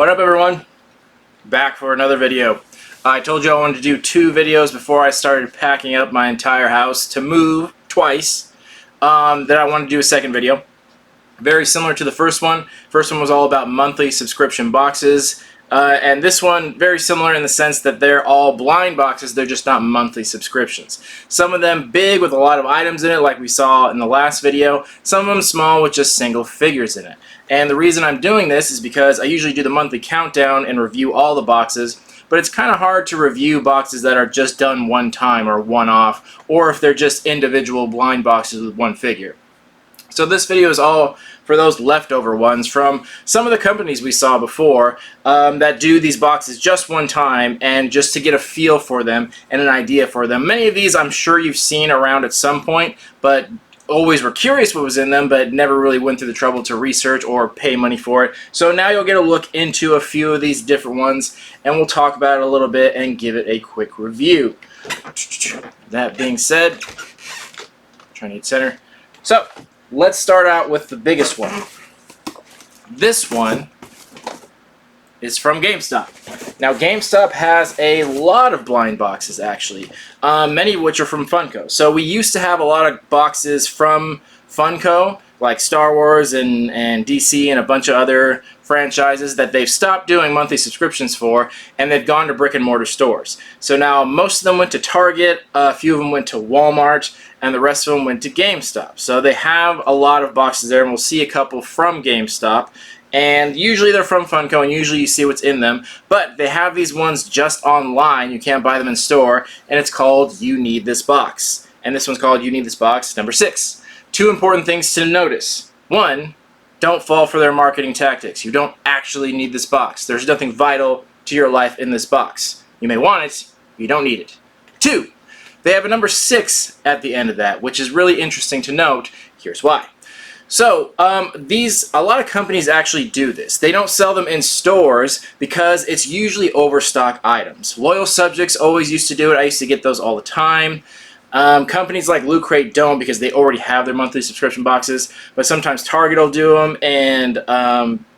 What up, everyone? Back for another video. I told you I wanted to do 2 videos before I started packing up my entire house to move twice. Then I wanted to do a second video. Very similar to the first one. First one was all about monthly subscription boxes. And this one, very similar in the sense that they're all blind boxes, they're just not monthly subscriptions. Some of them big with a lot of items in it, like we saw in the last video. Some of them small with just single figures in it. And the reason I'm doing this is because I usually do the monthly countdown and review all the boxes, but it's kind of hard to review boxes that are just done one time or one-off, or if they're just individual blind boxes with one figure. So this video is all for those leftover ones from some of the companies we saw before that do these boxes just one time, and just to get a feel for them and an idea for them. Many of these I'm sure you've seen around at some point, but always were curious what was in them, but never really went through the trouble to research or pay money for it. So now you'll get a look into a few of these different ones, and we'll talk about it a little bit and give it a quick review. That being said, trying to hit center. So let's start out with the biggest one. This one is from Gamestop. Now, Gamestop has a lot of blind boxes, actually, many of which are from Funko. So we used to have a lot of boxes from Funko, like Star Wars and DC and a bunch of other franchises that they've stopped doing monthly subscriptions for, and they've gone to brick and mortar stores. So now most of them went to Target, a few of them went to Walmart, and the rest of them went to GameStop. So they have a lot of boxes there, and we'll see a couple from GameStop. And usually they're from Funko, and usually you see what's in them. But they have these ones just online. You can't buy them in store, and it's called You Need This Box. And this one's called You Need This Box number 6. 2 important things to notice. 1, don't fall for their marketing tactics. You don't actually need this box. There's nothing vital to your life in this box. You may want it, but you don't need it. 2, they have a number 6 at the end of that, which is really interesting to note. Here's why. So, a lot of companies actually do this. They don't sell them in stores because it's usually overstock items. Loyal subjects always used to do it. I used to get those all the time. Companies like Loot Crate don't, because they already have their monthly subscription boxes, but sometimes Target will do them, and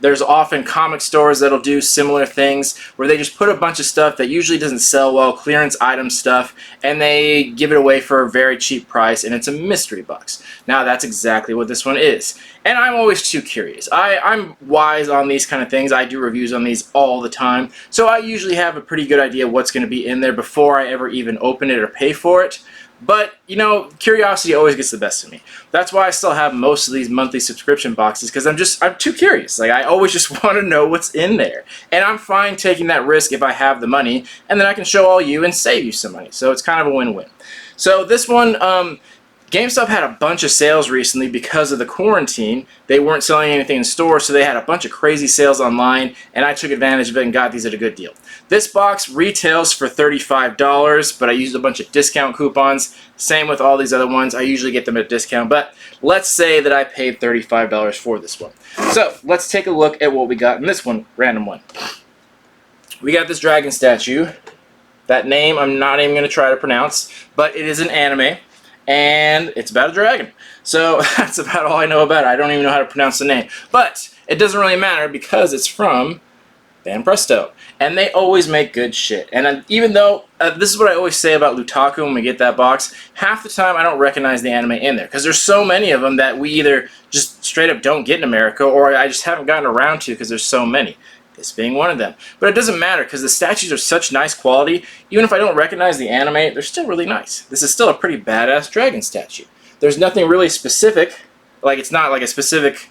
there's often comic stores that'll do similar things where they just put a bunch of stuff that usually doesn't sell well, clearance item stuff, and they give it away for a very cheap price, and it's a mystery box. Now that's exactly what this one is, and I'm always too curious. I'm wise on these kind of things. I do reviews on these all the time, so I usually have a pretty good idea what's going to be in there before I ever even open it or pay for it. But, you know, curiosity always gets the best of me. That's why I still have most of these monthly subscription boxes, because I'm too curious. Like, I always just want to know what's in there. And I'm fine taking that risk if I have the money, and then I can show all you and save you some money. So it's kind of a win-win. So this one, GameStop had a bunch of sales recently because of the quarantine. They weren't selling anything in stores, so they had a bunch of crazy sales online, and I took advantage of it and got these at a good deal. This box retails for $35, but I used a bunch of discount coupons. Same with all these other ones. I usually get them at a discount, but let's say that I paid $35 for this one. So let's take a look at what we got in this one, random one. We got this dragon statue. That name I'm not even going to try to pronounce, but it is an anime. And it's about a dragon. So that's about all I know about it. I don't even know how to pronounce the name. But it doesn't really matter because it's from Van Presto. And they always make good shit. And even though, this is what I always say about Lutaku when we get that box, half the time I don't recognize the anime in there. Because there's so many of them that we either just straight up don't get in America, or I just haven't gotten around to because there's so many. This being one of them. But it doesn't matter because the statues are such nice quality. Even if I don't recognize the anime, they're still really nice. This is still a pretty badass dragon statue. There's nothing really specific. Like, it's not like a specific,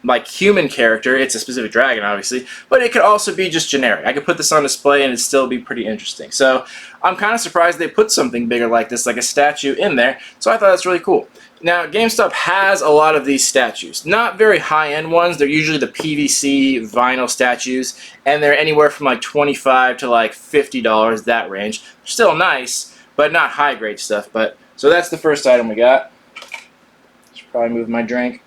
like, human character. It's a specific dragon, obviously. But it could also be just generic. I could put this on display and it'd still be pretty interesting. So I'm kind of surprised they put something bigger like this, like a statue, in there. So I thought that's really cool. Now, GameStop has a lot of these statues. Not very high-end ones. They're usually the PVC vinyl statues, and they're anywhere from like $25 to like $50, that range. Still nice, but not high-grade stuff. But so that's the first item we got. Should probably move my drink.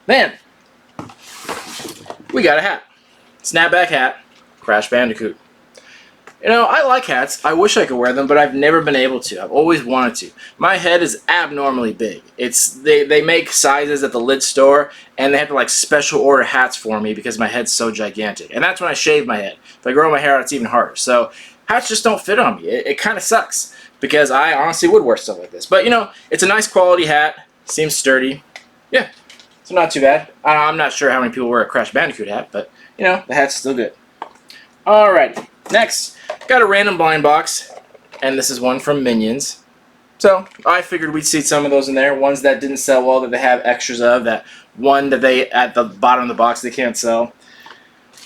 Then we got a hat. Snapback hat. Crash Bandicoot. You know, I like hats. I wish I could wear them, but I've never been able to. I've always wanted to. My head is abnormally big. They make sizes at the lid store, and they have to like special order hats for me because my head's so gigantic. And that's when I shave my head. If I grow my hair out, it's even harder. So hats just don't fit on me. It kind of sucks because I honestly would wear stuff like this. But you know, it's a nice quality hat. Seems sturdy. Yeah, so not too bad. I'm not sure how many people wear a Crash Bandicoot hat, but you know, the hat's still good. Alright, next, got a random blind box, and this is one from Minions. So, I figured we'd see some of those in there, ones that didn't sell well that they have extras of, that one that they, at the bottom of the box, they can't sell.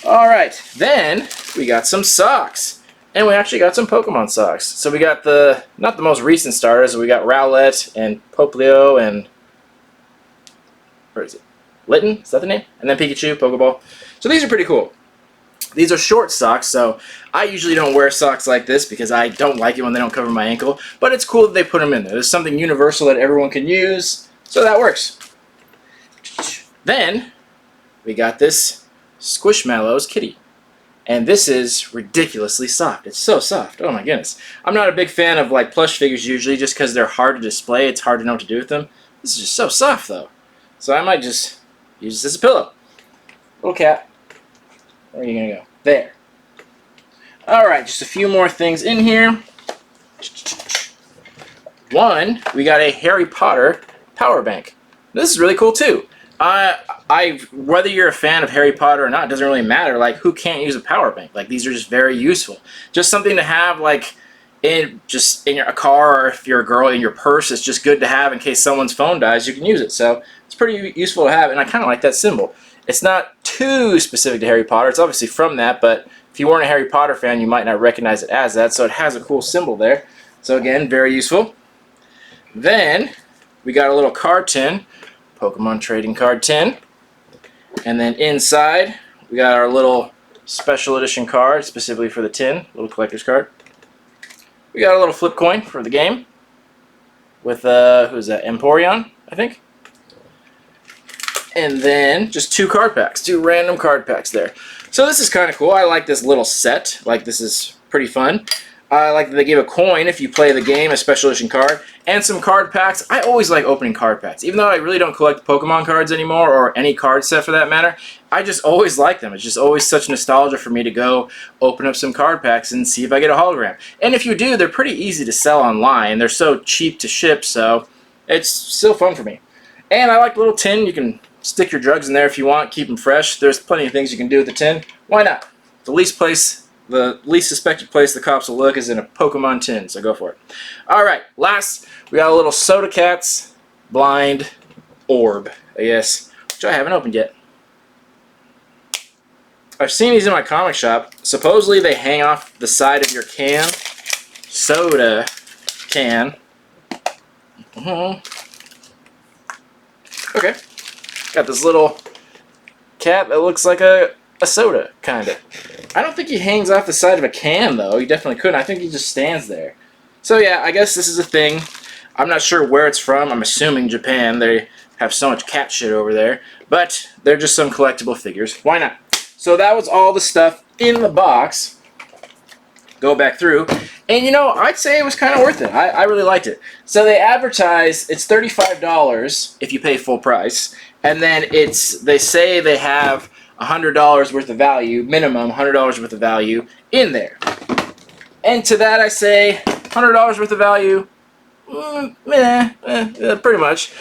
Alright, then we got some socks, and we actually got some Pokemon socks. So we got the, not the most recent starters, we got Rowlet, and Popplio, and, where is it? Litten, is that the name? And then Pikachu, Pokeball. So these are pretty cool. These are short socks, so I usually don't wear socks like this because I don't like it when they don't cover my ankle, but it's cool that they put them in there. There's something universal that everyone can use, so that works. Then, we got this Squishmallows kitty, and this is ridiculously soft. It's so soft. Oh my goodness. I'm not a big fan of like plush figures usually just because they're hard to display. It's hard to know what to do with them. This is just so soft though. So I might just use this as a pillow. Little cat. Where are you going to go? There. Alright, just a few more things in here. One, we got a Harry Potter power bank. This is really cool too. Whether you're a fan of Harry Potter or not, it doesn't really matter. Like, who can't use a power bank? Like, these are just very useful. Just something to have, like, in a car, or if you're a girl, in your purse. It's just good to have in case someone's phone dies. You can use it. So it's pretty useful to have, and I kind of like that symbol. It's not too specific to Harry Potter. It's obviously from that, but if you weren't a Harry Potter fan, you might not recognize it as that. So it has a cool symbol there. So again, very useful. Then we got a little card tin, Pokemon trading card tin. And then inside, we got our little special edition card, specifically for the tin, little collector's card. We got a little flip coin for the game with, who's that, Empoleon, I think. And then just two card packs, two random card packs there. So this is kind of cool. I like this little set. Like, this is pretty fun. I like that they give a coin if you play the game, a special edition card, and some card packs. I always like opening card packs. Even though I really don't collect Pokemon cards anymore, or any card set for that matter, I just always like them. It's just always such nostalgia for me to go open up some card packs and see if I get a hologram. And if you do, they're pretty easy to sell online. They're so cheap to ship, so it's still fun for me. And I like the little tin. You can stick your drugs in there if you want, keep them fresh. There's plenty of things you can do with the tin. Why not? The least suspected place the cops will look is in a Pokemon tin, so go for it. Alright, last, we got a little Soda Cats blind orb, I guess, which I haven't opened yet. I've seen these in my comic shop. Supposedly they hang off the side of your can, soda can. Okay. Got this little cat that looks like a soda, kind of. I don't think he hangs off the side of a can, though. He definitely couldn't. I think he just stands there. So, yeah, I guess this is a thing. I'm not sure where it's from. I'm assuming Japan. They have so much cat shit over there. But they're just some collectible figures. Why not? So that was all the stuff in the box. Go back through. And, you know, I'd say it was kind of worth it. I really liked it. So they advertise it's $35 if you pay full price. And then they say they have $100 worth of value, minimum $100 worth of value in there. And to that I say $100 worth of value, pretty much.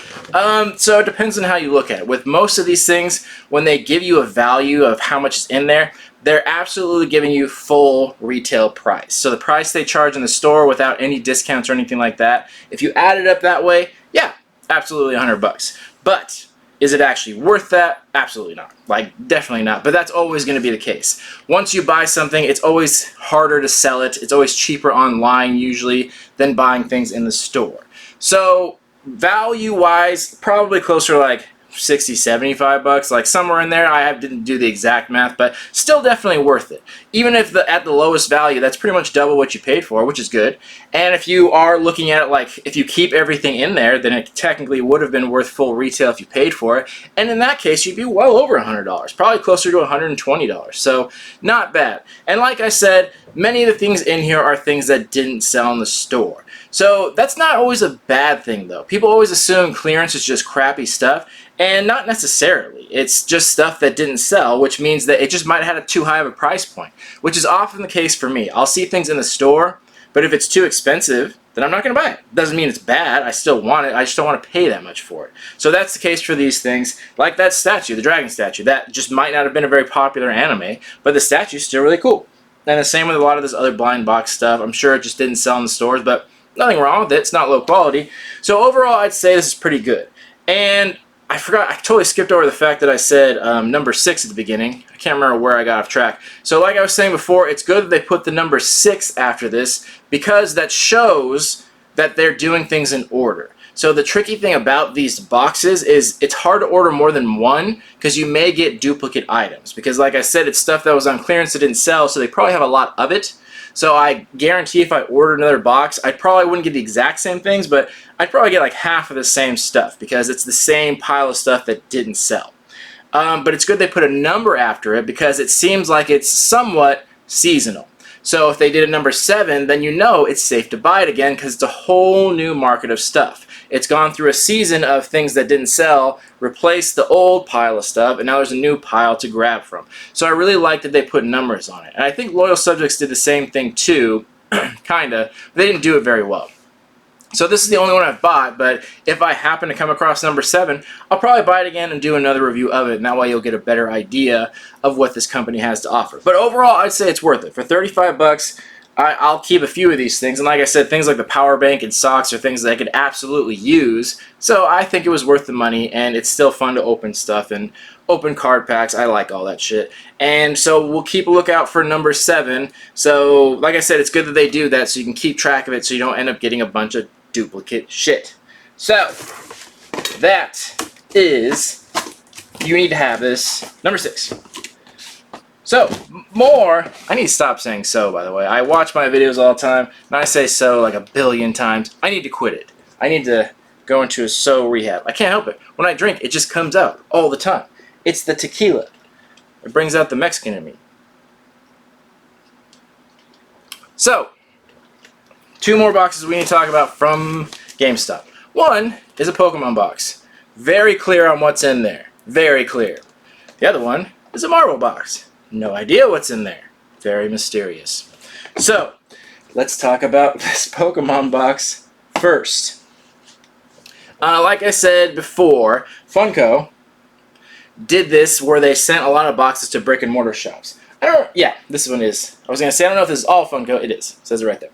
So it depends on how you look at it. With most of these things, when they give you a value of how much is in there, they're absolutely giving you full retail price. So the price they charge in the store without any discounts or anything like that, if you add it up that way, yeah, absolutely $100. But is it actually worth that? Absolutely not. Like, definitely not. But that's always going to be the case. Once you buy something, it's always harder to sell it. It's always cheaper online, usually, than buying things in the store. So, value-wise, probably closer to like 60, 75 bucks, like somewhere in there. I didn't do the exact math, but still definitely worth it. Even if at the lowest value, that's pretty much double what you paid for, which is good. And if you are looking at it like if you keep everything in there, then it technically would have been worth full retail if you paid for it. And in that case, you'd be well over $100, probably closer to $120. So not bad. And like I said, many of the things in here are things that didn't sell in the store. So that's not always a bad thing, though. People always assume clearance is just crappy stuff, and not necessarily. It's just stuff that didn't sell, which means that it just might have had too high of a price point, which is often the case for me. I'll see things in the store, but if it's too expensive, then I'm not going to buy it. Doesn't mean it's bad. I still want it. I just don't want to pay that much for it. So that's the case for these things, like that statue, the dragon statue. That just might not have been a very popular anime, but the statue's still really cool. And the same with a lot of this other blind box stuff. I'm sure it just didn't sell in the stores, but nothing wrong with it. It's not low quality. So overall, I'd say this is pretty good. And I forgot, I totally skipped over the fact that I said number 6 at the beginning. I can't remember where I got off track. So like I was saying before, it's good that they put the number 6 after this because that shows that they're doing things in order. So the tricky thing about these boxes is it's hard to order more than one because you may get duplicate items. Because like I said, it's stuff that was on clearance that didn't sell, so they probably have a lot of it. So I guarantee if I ordered another box, I probably wouldn't get the exact same things, but I'd probably get like half of the same stuff because it's the same pile of stuff that didn't sell. But it's good they put a number after it because it seems like it's somewhat seasonal. So if they did a number 7, then you know it's safe to buy it again because it's a whole new market of stuff. It's gone through a season of things that didn't sell, replaced the old pile of stuff, and now there's a new pile to grab from. So I really like that they put numbers on it. And I think Loyal Subjects did the same thing too, kinda, but they didn't do it very well. So this is the only one I've bought, but if I happen to come across number 7, I'll probably buy it again and do another review of it, and that way you'll get a better idea of what this company has to offer. But overall, I'd say it's worth it. For 35 bucks, I'll keep a few of these things, and like I said, things like the power bank and socks are things that I could absolutely use, so I think it was worth the money, and it's still fun to open stuff and open card packs. I like all that shit. And so we'll keep a lookout for number 7. So like I said, it's good that they do that so you can keep track of it so you don't end up getting a bunch of duplicate shit. So that is, you need to have this, number 6. So, more, I need to stop saying so, by the way. I watch my videos all the time, and I say so like a billion times. I need to quit it. I need to go into a so rehab. I can't help it. When I drink, it just comes out all the time. It's the tequila. It brings out the Mexican in me. So, 2 more boxes we need to talk about from GameStop. One is a Pokemon box. Very clear on what's in there. Very clear. The other one is a Marvel box. No idea what's in there. Very mysterious. So, let's talk about this Pokemon box first. Like I said before, Funko did this where they sent a lot of boxes to brick and mortar shops. Yeah, this one is. I was going to say, I don't know if this is all Funko. It is. It says it right there.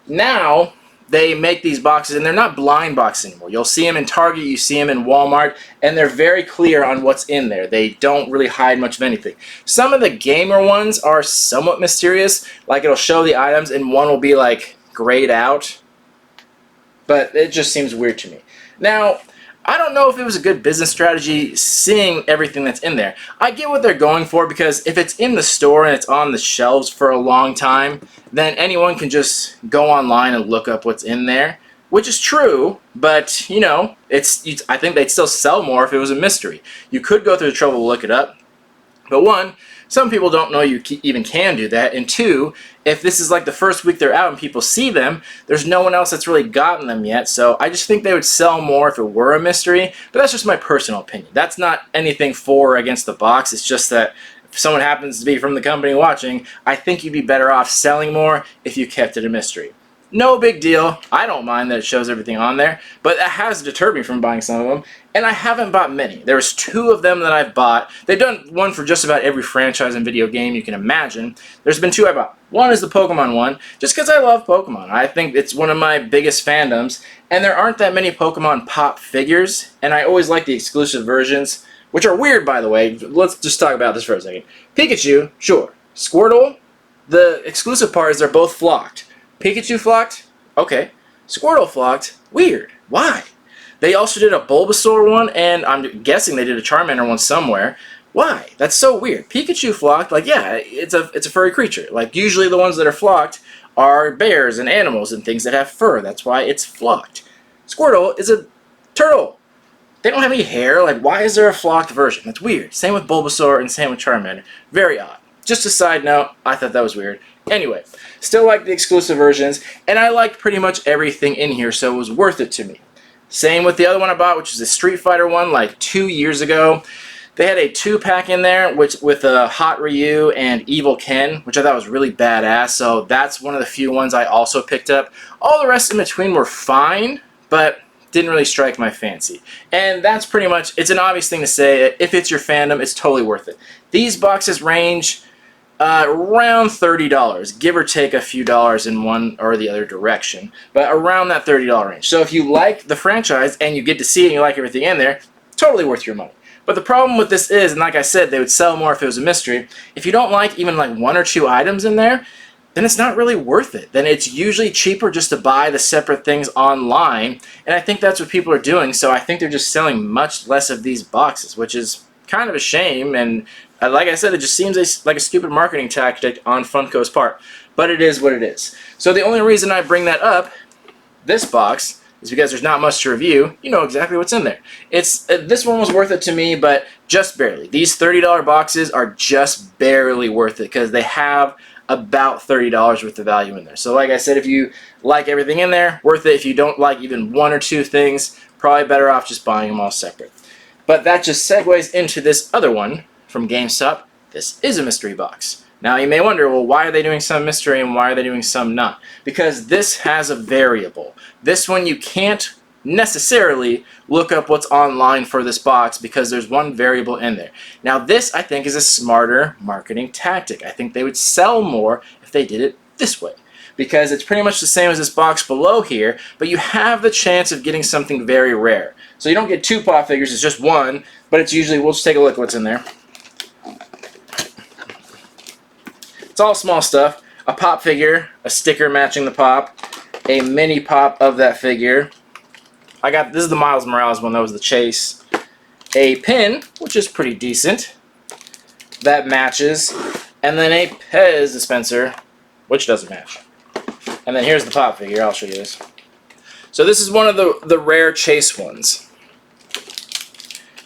Now, they make these boxes, and they're not blind boxes anymore. You'll see them in Target, you see them in Walmart, and they're very clear on what's in there. They don't really hide much of anything. Some of the gamer ones are somewhat mysterious, like it'll show the items, and one will be like grayed out, but it just seems weird to me. Now, I don't know if it was a good business strategy seeing everything that's in there. I get what they're going for because if it's in the store and it's on the shelves for a long time, then anyone can just go online and look up what's in there, which is true, but, you know, I think they'd still sell more if it was a mystery. You could go through the trouble to look it up, but one, some people don't know you even can do that, and 2, if this is like the first week they're out and people see them, there's no one else that's really gotten them yet, so I just think they would sell more if it were a mystery, but that's just my personal opinion. That's not anything for or against the box, it's just that if someone happens to be from the company watching, I think you'd be better off selling more if you kept it a mystery. No big deal. I don't mind that it shows everything on there, but that has deterred me from buying some of them, and I haven't bought many. There's 2 of them that I've bought. They've done one for just about every franchise and video game you can imagine. There's been 2 I bought. One is the Pokemon one, just because I love Pokemon. I think it's one of my biggest fandoms, and there aren't that many Pokemon pop figures, and I always like the exclusive versions, which are weird, by the way. Let's just talk about this for a second. Pikachu, sure. Squirtle, the exclusive part is they're both flocked. Pikachu flocked? Okay. Squirtle flocked? Weird. Why? They also did a Bulbasaur one, and I'm guessing they did a Charmander one somewhere. Why? That's so weird. Pikachu flocked, like, yeah, it's a furry creature. Like, usually the ones that are flocked are bears and animals and things that have fur. That's why it's flocked. Squirtle is a turtle. They don't have any hair. Like, why is there a flocked version? That's weird. Same with Bulbasaur and same with Charmander. Very odd. Just a side note, I thought that was weird. Anyway, still like the exclusive versions, and I liked pretty much everything in here, so it was worth it to me. Same with the other one I bought, which is the Street Fighter one, like 2 years ago. They had a 2-pack in there with a Hot Ryu and Evil Ken, which I thought was really badass, so that's one of the few ones I also picked up. All the rest in between were fine, but didn't really strike my fancy. And that's pretty much, it's an obvious thing to say, if it's your fandom, it's totally worth it. These boxes range around $30, give or take a few dollars in one or the other direction, but around that $30 range. So if you like the franchise and you get to see it and you like everything in there, totally worth your money. But the problem with this is, and like I said, they would sell more if it was a mystery, if you don't like even like 1 or 2 items in there, then it's not really worth it. Then it's usually cheaper just to buy the separate things online, and I think that's what people are doing, so I think they're just selling much less of these boxes, which is kind of a shame, and like I said, it just seems like a stupid marketing tactic on Funko's part, but it is what it is. So the only reason I bring that up, this box, is because there's not much to review. You know exactly what's in there. This one was worth it to me, but just barely. These $30 boxes are just barely worth it because they have about $30 worth of value in there. So like I said, if you like everything in there, worth it. If you don't like even 1 or 2 things, probably better off just buying them all separate. But that just segues into this other one from GameStop. This is a mystery box. Now you may wonder, well, why are they doing some mystery and why are they doing some not? Because this has a variable. This one you can't necessarily look up what's online for this box because there's one variable in there. Now this, I think, is a smarter marketing tactic. I think they would sell more if they did it this way, because it's pretty much the same as this box below here, but you have the chance of getting something very rare. So you don't get 2 pop figures, it's just 1, but it's usually, we'll just take a look at what's in there. It's all small stuff. A pop figure, a sticker matching the pop, a mini pop of that figure. This is the Miles Morales one, that was the chase. A pin, which is pretty decent, that matches, and then a Pez dispenser, which doesn't match. And then here's the pop figure, I'll show you this. So this is one of the rare chase ones.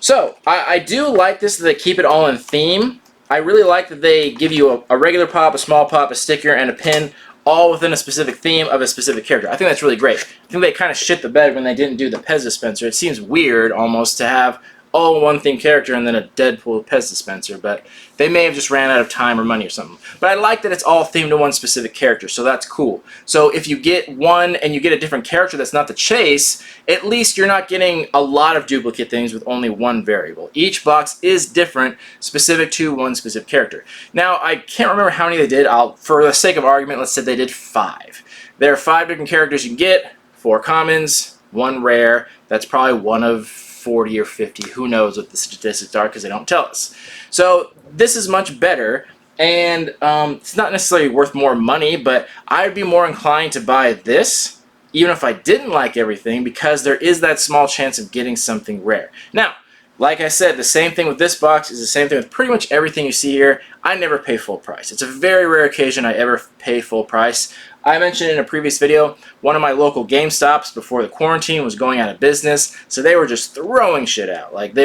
So, I do like this that they keep it all in theme. I really like that they give you a regular pop, a small pop, a sticker, and a pin, all within a specific theme of a specific character. I think that's really great. I think they kind of shit the bed when they didn't do the Pez dispenser. It seems weird, almost, to have all one theme character and then a Deadpool Pez dispenser, but they may have just ran out of time or money or something. But I like that it's all themed to one specific character, so that's cool. So if you get one and you get a different character that's not the chase, at least you're not getting a lot of duplicate things with only one variable. Each box is different, specific to one specific character. Now, I can't remember how many they did. For the sake of argument, let's say they did 5. There are 5 different characters you can get, 4 commons, 1 rare. That's probably one of 40 or 50. Who knows what the statistics are because they don't tell us. So this is much better, and it's not necessarily worth more money, but I'd be more inclined to buy this even if I didn't like everything, because there is that small chance of getting something rare. Now, like I said, the same thing with this box is the same thing with pretty much everything you see here. I never pay full price. It's a very rare occasion I ever pay full price. I mentioned in a previous video, one of my local GameStops before the quarantine was going out of business, so they were just throwing shit out. Like,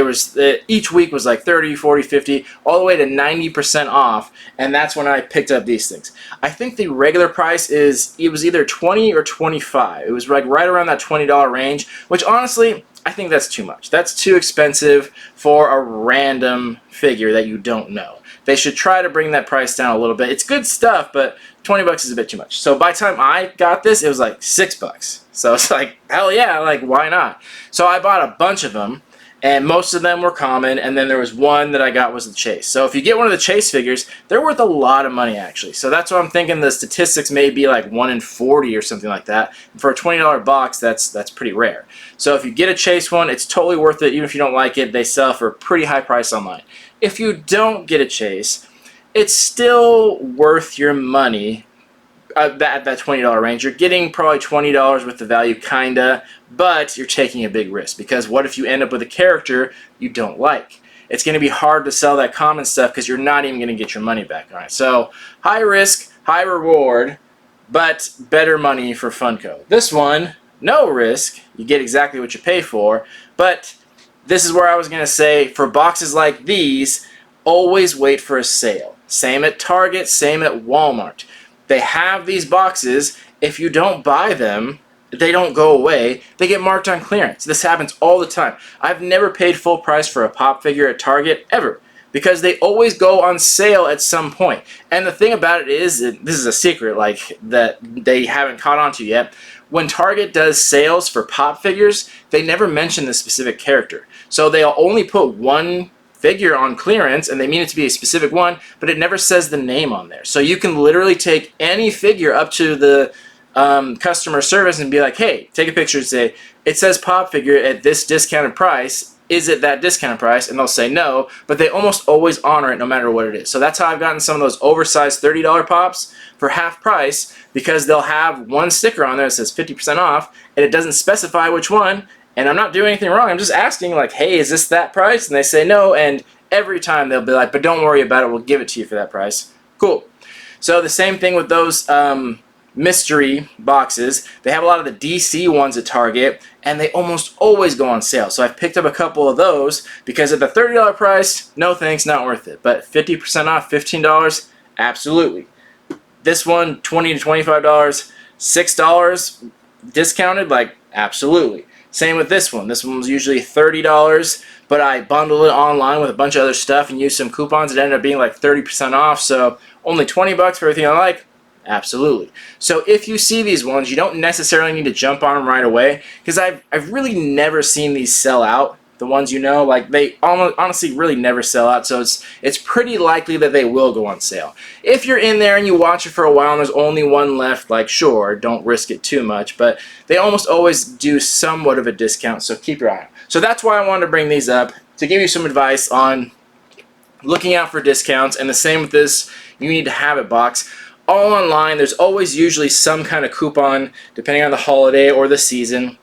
each week was like 30, 40, 50, all the way to 90% off, and that's when I picked up these things. I think the regular price it was either 20 or 25. It was like right around that $20 range, which honestly, I think that's too much. That's too expensive for a random figure that you don't know. They should try to bring that price down a little bit. It's good stuff, but 20 bucks is a bit too much. So by the time I got this, it was like 6 bucks. So it's like, hell yeah, like, why not? So I bought a bunch of them, and most of them were common, and then there was one that I got was the chase. So if you get one of the chase figures, they're worth a lot of money, actually. So that's what I'm thinking. The statistics may be like 1 in 40 or something like that. And for a $20 box, that's pretty rare. So if you get a chase one, it's totally worth it. Even if you don't like it, they sell for a pretty high price online. If you don't get a chase, it's still worth your money. that $20 range. You're getting probably $20 worth of value, kinda, but you're taking a big risk, because what if you end up with a character you don't like? It's going to be hard to sell that common stuff because you're not even going to get your money back on it. So high risk, high reward, but better money for Funko. This one, no risk. You get exactly what you pay for, but this is where I was going to say, for boxes like these, always wait for a sale. Same at Target, same at Walmart. They have these boxes. If you don't buy them, they don't go away. They get marked on clearance. This happens all the time. I've never paid full price for a pop figure at Target, ever, because they always go on sale at some point. And the thing about it is, this is a secret, like, that they haven't caught on to yet. When Target does sales for pop figures, they never mention the specific character. So they'll only put one figure on clearance, and they mean it to be a specific one, but it never says the name on there. So you can literally take any figure up to the customer service and be like, hey, take a picture and say, it says pop figure at this discounted price. Is it that discounted price? And they'll say no, but they almost always honor it no matter what it is. So that's how I've gotten some of those oversized $30 pops for half price, because they'll have one sticker on there that says 50% off, and it doesn't specify which one, and I'm not doing anything wrong. I'm just asking, like, hey, is this that price? And they say no, and every time they'll be like, but don't worry about it, we'll give it to you for that price. Cool. So the same thing with those mystery boxes. They have a lot of the DC ones at Target, and they almost always go on sale. So I've picked up a couple of those, because at the $30 price, no thanks, not worth it. But 50% off, $15, absolutely. This one, $20 to $25, $6 discounted, like, absolutely. Same with this one. This one was usually $30, but I bundled it online with a bunch of other stuff and used some coupons. It ended up being like 30% off, so only $20 for everything I like. Absolutely. So if you see these ones, you don't necessarily need to jump on them right away, because I've really never seen these sell out. The ones, you know, like, they honestly really never sell out, so it's pretty likely that they will go on sale. If you're in there and you watch it for a while and there's only one left, like, sure, don't risk it too much, but they almost always do somewhat of a discount, so keep your eye on. So that's why I wanted to bring these up, to give you some advice on looking out for discounts. And the same with this You Need to Have It box. All online, there's always usually some kind of coupon, depending on the holiday or the season.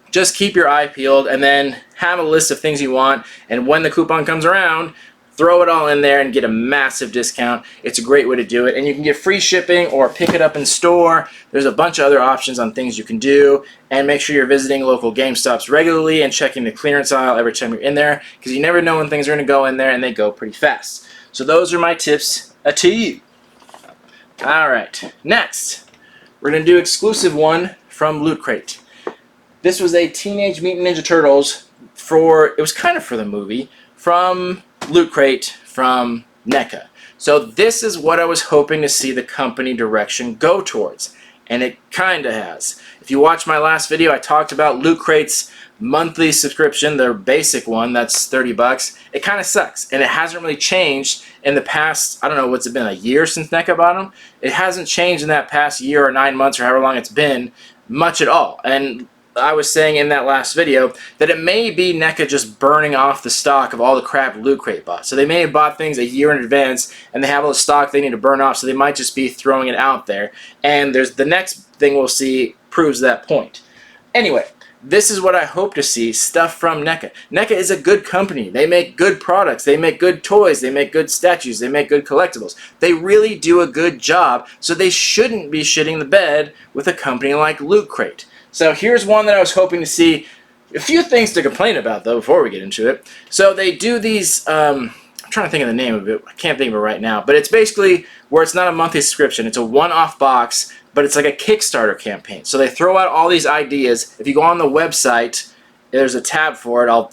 Just keep your eye peeled, and then have a list of things you want, and when the coupon comes around, throw it all in there and get a massive discount. It's a great way to do it, and you can get free shipping or pick it up in store. There's a bunch of other options on things you can do, and make sure you're visiting local Gamestops regularly and checking the clearance aisle every time you're in there, because you never know when things are going to go in there, and they go pretty fast. So those are my tips to you. Alright, next, we're going to do exclusive one from Loot Crate. This was a Teenage Mutant Ninja Turtles it was kind of for the movie, from Loot Crate from NECA. So this is what I was hoping to see the company direction go towards, and it kind of has. If you watched my last video, I talked about Loot Crate's monthly subscription, their basic one, that's $30. It kind of sucks, and it hasn't really changed in the past, I don't know, what's it been, a year since NECA bought them? It hasn't changed in that past year or 9 months or however long it's been, much at all. And I was saying in that last video that it may be NECA just burning off the stock of all the crap Loot Crate bought. So they may have bought things a year in advance, and they have all the stock they need to burn off, so they might just be throwing it out there. And there's the next thing we'll see proves that point. Anyway, this is what I hope to see, stuff from NECA. NECA is a good company. They make good products. They make good toys. They make good statues. They make good collectibles. They really do a good job, so they shouldn't be shitting the bed with a company like Loot Crate. So here's one that I was hoping to see. A few things to complain about, though, before we get into it. So they do these, I'm trying to think of the name of it. I can't think of it right now. But it's basically where it's not a monthly subscription. It's a one-off box, but it's like a Kickstarter campaign. So they throw out all these ideas. If you go on the website, there's a tab for it. I'll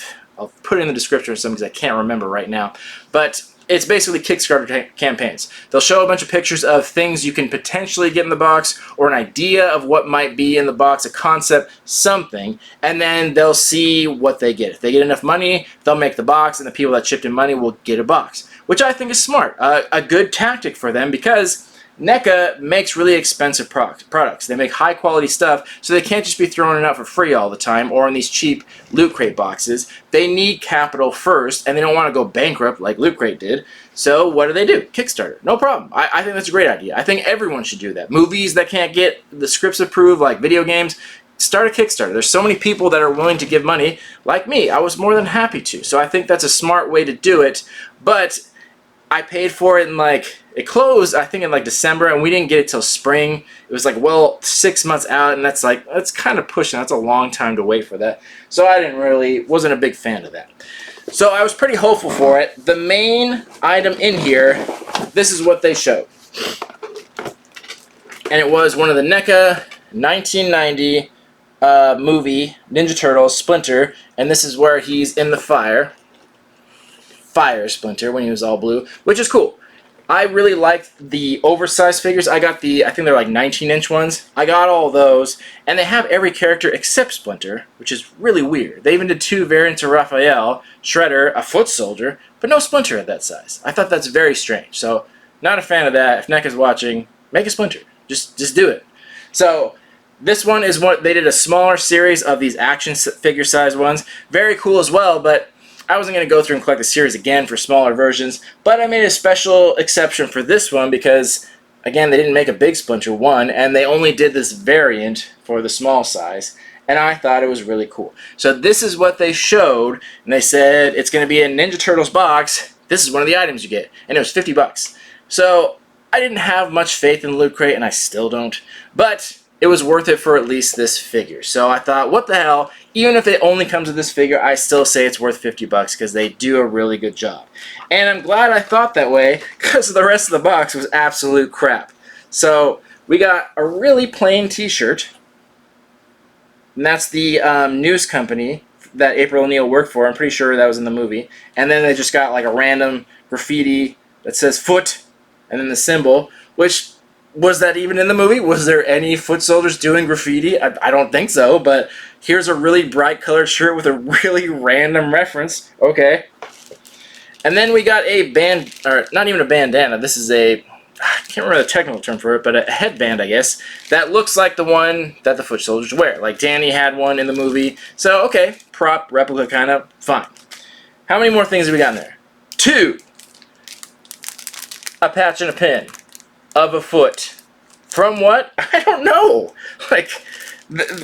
put it in the description or something because I can't remember right now. But it's basically Kickstarter campaigns. They'll show a bunch of pictures of things you can potentially get in the box, or an idea of what might be in the box, a concept, something, and then they'll see what they get. If they get enough money, they'll make the box, and the people that chipped in money will get a box, which I think is smart. A good tactic for them, because NECA makes really expensive products. They make high quality stuff, so they can't just be throwing it out for free all the time or in these cheap Loot Crate boxes. They need capital first, and they don't want to go bankrupt like Loot Crate did. So what do? Kickstarter. No problem. I think that's a great idea. I think everyone should do that. Movies that can't get the scripts approved, like video games, start a Kickstarter. There's so many people that are willing to give money, like me. I was more than happy to. So I think that's a smart way to do it. But I paid for it in it closed, I think, in December, and we didn't get it till spring. It was 6 months out, and that's kind of pushing. That's a long time to wait for that. So I wasn't a big fan of that. So I was pretty hopeful for it. The main item in here, this is what they showed. And it was one of the NECA 1990 movie, Ninja Turtles, Splinter, and this is where he's in the fire Splinter when he was all blue, which is cool. I really liked the oversized figures. I got I think they're 19-inch ones. I got all those, and they have every character except Splinter, which is really weird. They even did 2 variants of Raphael, Shredder, a foot soldier, but no Splinter at that size. I thought that's very strange. So, not a fan of that. If NECA's watching, make a Splinter. Just do it. So, this one is what they did, a smaller series of these action figure size ones. Very cool as well, but I wasn't going to go through and collect the series again for smaller versions, but I made a special exception for this one because, again, they didn't make a big Splinter one, and they only did this variant for the small size, and I thought it was really cool. So this is what they showed, and they said it's going to be a Ninja Turtles box. This is one of the items you get, and it was $50. So I didn't have much faith in Loot Crate, and I still don't, but it was worth it for at least this figure. So I thought, what the hell? Even if it only comes with this figure, I still say it's worth $50 because they do a really good job. And I'm glad I thought that way because the rest of the box was absolute crap. So we got a really plain t-shirt. And that's the news company that April O'Neil worked for. I'm pretty sure that was in the movie. And then they just got a random graffiti that says foot and then the symbol, which... was that even in the movie? Was there any foot soldiers doing graffiti? I don't think so, but here's a really bright colored shirt with a really random reference. Okay. And then we got a or not even a bandana. This is I can't remember the technical term for it, but a headband, I guess, that looks like the one that the foot soldiers wear. Like Danny had one in the movie. So, okay, prop, replica kind of, fine. How many more things have we got in there? 2. A patch and a pin. Of a foot. From what? I don't know.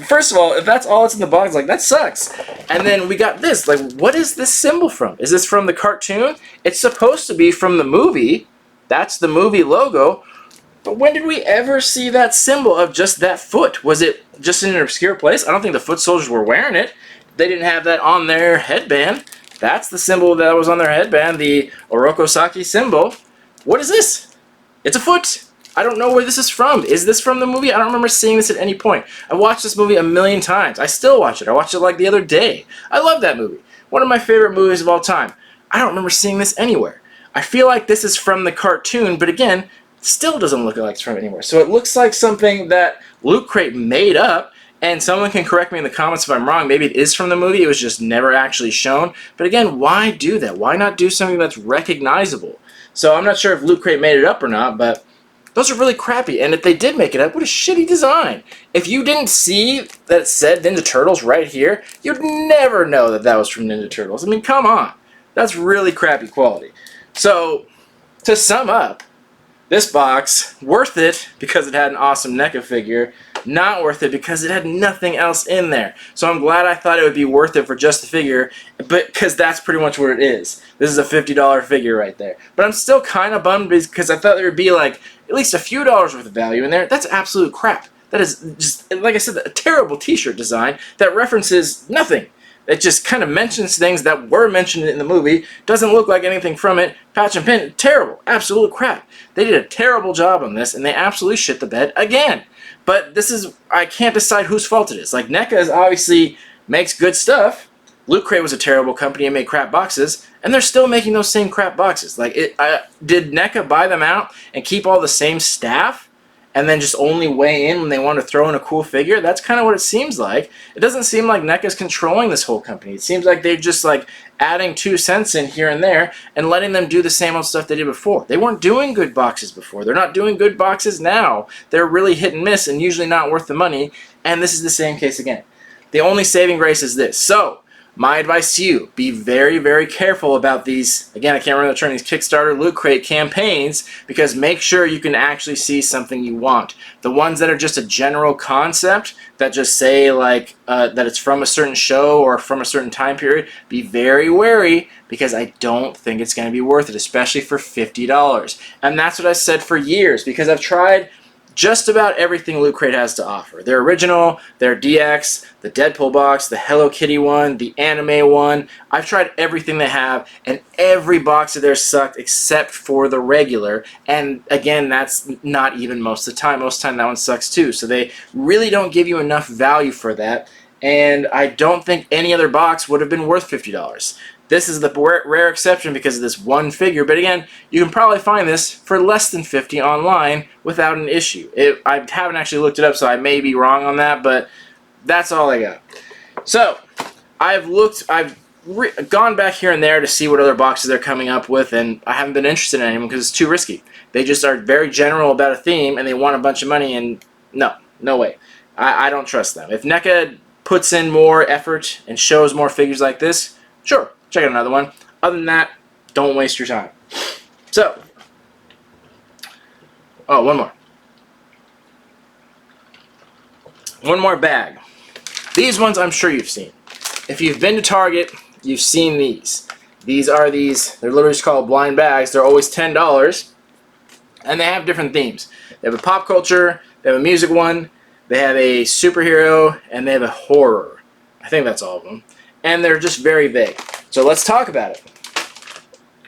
First of all, if that's all that's in the box, that sucks. And then we got this. What is this symbol from? Is this from the cartoon? It's supposed to be from the movie. That's the movie logo. But when did we ever see that symbol of just that foot? Was it just in an obscure place? I don't think the foot soldiers were wearing it. They didn't have that on their headband. That's the symbol that was on their headband, the Orokosaki symbol. What is this? It's a foot. I don't know where this is from. Is this from the movie? I don't remember seeing this at any point. I watched this movie a million times. I still watch it. I watched it the other day. I love that movie. One of my favorite movies of all time. I don't remember seeing this anywhere. I feel like this is from the cartoon, but again, still doesn't look like it's from anywhere. So it looks like something that Loot Crate made up, and someone can correct me in the comments if I'm wrong. Maybe it is from the movie. It was just never actually shown. But again, why do that? Why not do something that's recognizable? So I'm not sure if Loot Crate made it up or not, but those are really crappy. And if they did make it up, what a shitty design. If you didn't see that it said Ninja Turtles right here, you'd never know that that was from Ninja Turtles. I mean, come on. That's really crappy quality. So, to sum up, this box, worth it because it had an awesome NECA figure, not worth it because it had nothing else in there. So I'm glad I thought it would be worth it for just the figure, but because that's pretty much what it is. This is a $50 figure right there. But I'm still kind of bummed because I thought there would be at least a few dollars worth of value in there. That's absolute crap. That is just, like I said, a terrible t-shirt design that references nothing. It just kind of mentions things that were mentioned in the movie, doesn't look like anything from it, patch and pin, terrible, absolute crap. They did a terrible job on this, and they absolutely shit the bed again. But this is, I can't decide whose fault it is. NECA is obviously makes good stuff. Loot Crate was a terrible company and made crap boxes, and they're still making those same crap boxes. Did NECA buy them out and keep all the same staff and then just only weigh in when they want to throw in a cool figure. That's kind of what it seems like. It doesn't seem like NECA's controlling this whole company. It seems like they're just like adding 2 cents in here and there and letting them do the same old stuff they did before. They weren't doing good boxes before. They're not doing good boxes now. They're really hit and miss and usually not worth the money, and this is the same case again. The only saving grace is this. So, my advice to you, be very, very careful about these, again, I can't remember the term, these Kickstarter Loot Crate campaigns, because make sure you can actually see something you want. The ones that are just a general concept, that just say like that it's from a certain show or from a certain time period, be very wary, because I don't think it's going to be worth it, especially for $50. And that's what I said for years, because I've tried just about everything Loot Crate has to offer. Their original, their DX, the Deadpool box, the Hello Kitty one, the anime one. I've tried everything they have, and every box of theirs sucked except for the regular. And again, that's not even most of the time. Most of the time that one sucks too. So they really don't give you enough value for that. And I don't think any other box would have been worth $50. This is the rare exception because of this one figure, but again, you can probably find this for less than $50 online without an issue. I haven't actually looked it up, so I may be wrong on that, but that's all I got. So, I've gone back here and there to see what other boxes they're coming up with, and I haven't been interested in any of them because it's too risky. They just are very general about a theme, and they want a bunch of money, and no way. I don't trust them. If NECA puts in more effort and shows more figures like this, sure, check out another one. Other than that, don't waste your time. So, oh, one more. One more bag. These ones I'm sure you've seen. If you've been to Target, you've seen these. They're literally just called blind bags. They're always $10, and they have different themes. They have a pop culture, they have a music one, they have a superhero, and they have a horror. I think that's all of them. And they're just very vague. So let's talk about it.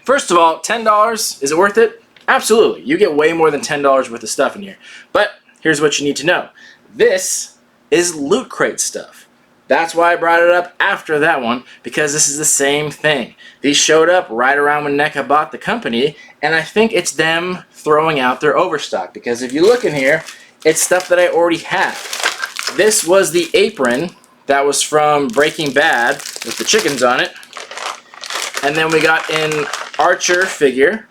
First of all, $10, is it worth it? Absolutely. You get way more than $10 worth of stuff in here. But here's what you need to know. This is Loot Crate stuff. That's why I brought it up after that one, because this is the same thing. These showed up right around when NECA bought the company, and I think it's them throwing out their overstock, because if you look in here, it's stuff that I already have. This was the apron that was from Breaking Bad with the chickens on it. And then we got an Archer figure,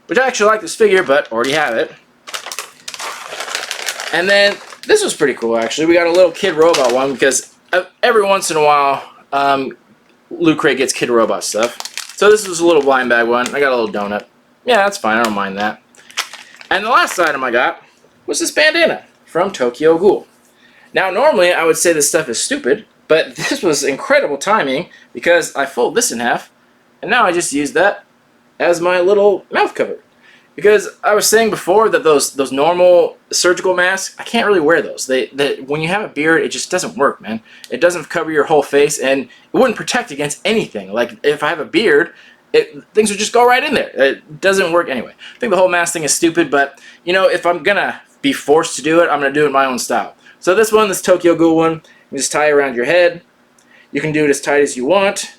which I actually like this figure, but already have it. And then this was pretty cool, actually. We got a little Kid Robot one, because every once in a while, Loot Crate gets Kid Robot stuff. So this was a little blind bag one. I got a little donut. Yeah, that's fine. I don't mind that. And the last item I got was this bandana from Tokyo Ghoul. Now, normally I would say this stuff is stupid, but this was incredible timing because I fold this in half, and now I just use that as my little mouth cover. Because I was saying before that those normal surgical masks, I can't really wear those. When you have a beard, it just doesn't work, man. It doesn't cover your whole face, and it wouldn't protect against anything. Like, if I have a beard, things would just go right in there. It doesn't work anyway. I think the whole mask thing is stupid, but, you know, if I'm going to be forced to do it, I'm going to do it my own style. So this Tokyo Ghoul one, you just tie it around your head. You can do it as tight as you want.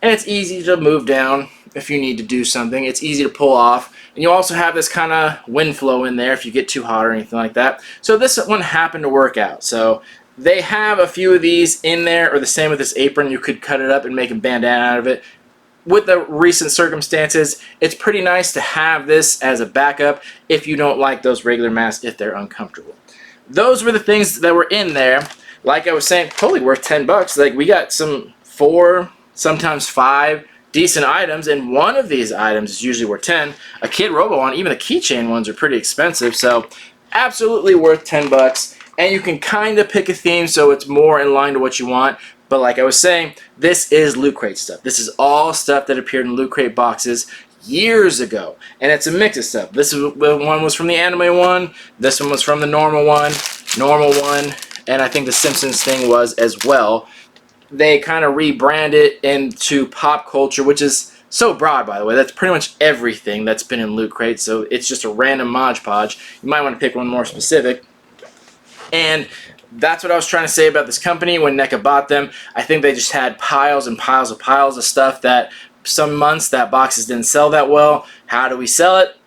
And it's easy to move down if you need to do something. It's easy to pull off. And you also have this kind of wind flow in there if you get too hot or anything like that. So this one happened to work out. So they have a few of these in there, or the same with this apron. You could cut it up and make a bandana out of it. With the recent circumstances, it's pretty nice to have this as a backup if you don't like those regular masks if they're uncomfortable. Those were the things that were in there. Like I was saying, totally worth $10. Like, we got some 4, sometimes 5 decent items, and one of these items is usually worth 10. A Kid Robo one, even the keychain ones are pretty expensive, so absolutely worth $10. And you can kind of pick a theme so it's more in line to what you want. But like I was saying, this is Loot Crate stuff. This is all stuff that appeared in Loot Crate boxes years ago, and it's a mix of stuff. This one was from the anime one, this one was from the normal one, and I think the Simpsons thing was as well. They kind of rebranded into pop culture, which is so broad, by the way. That's pretty much everything that's been in Loot Crate, so it's just a random Mod Podge. You might want to pick one more specific. And that's what I was trying to say about this company when NECA bought them. I think they just had piles and piles of stuff that some months that boxes didn't sell that well. How do we sell it?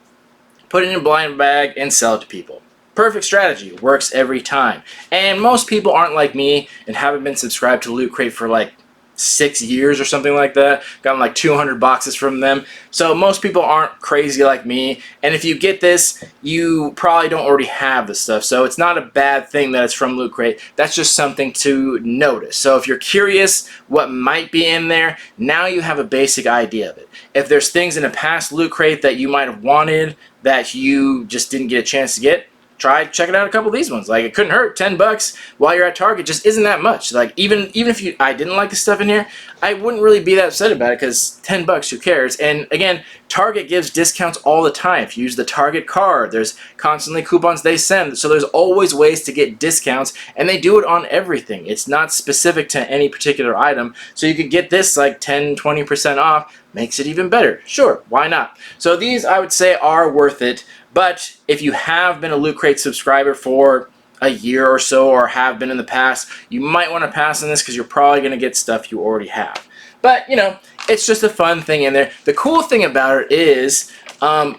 Put it in a blind bag and sell it to people. Perfect strategy. Works every time. And most people aren't like me and haven't been subscribed to Loot Crate for like 6 years or something like that. Gotten like 200 boxes from them. So most people aren't crazy like me. And if you get this, you probably don't already have the stuff. So it's not a bad thing that it's from Loot Crate. That's just something to notice. So if you're curious what might be in there, now you have a basic idea of it. If there's things in a past Loot Crate that you might have wanted that you just didn't get a chance to get, try checking out a couple of these ones. Like, it couldn't hurt. 10 bucks while you're at Target just isn't that much. Like, even if I didn't like the stuff in here, I wouldn't really be that upset about it, because 10 bucks, who cares? And again, Target gives discounts all the time. If you use the Target card, there's constantly coupons they send. So there's always ways to get discounts, and they do it on everything. It's not specific to any particular item. So you could get this like 10-20% off. Makes it even better. Sure, why not? So these, I would say, are worth it. But if you have been a Loot Crate subscriber for a year or so, or have been in the past, you might want to pass on this, because you're probably going to get stuff you already have. But, you know, it's just a fun thing in there. The cool thing about it is,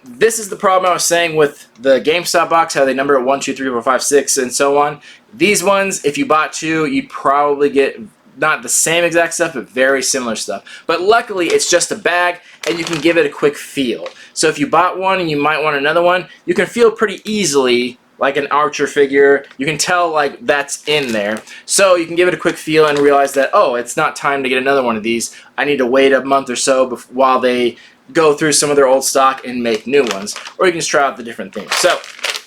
this is the problem I was saying with the GameStop box, how they number it 1, 2, 3, 4, 5, 6, and so on. These ones, if you bought 2, you'd probably get not the same exact stuff, but very similar stuff. But luckily, it's just a bag, and you can give it a quick feel. So if you bought one and you might want another one, you can feel pretty easily, like an Archer figure. You can tell, like, that's in there. So you can give it a quick feel and realize that, oh, it's not time to get another one of these. I need to wait a month or so while they go through some of their old stock and make new ones. Or you can just try out the different things. So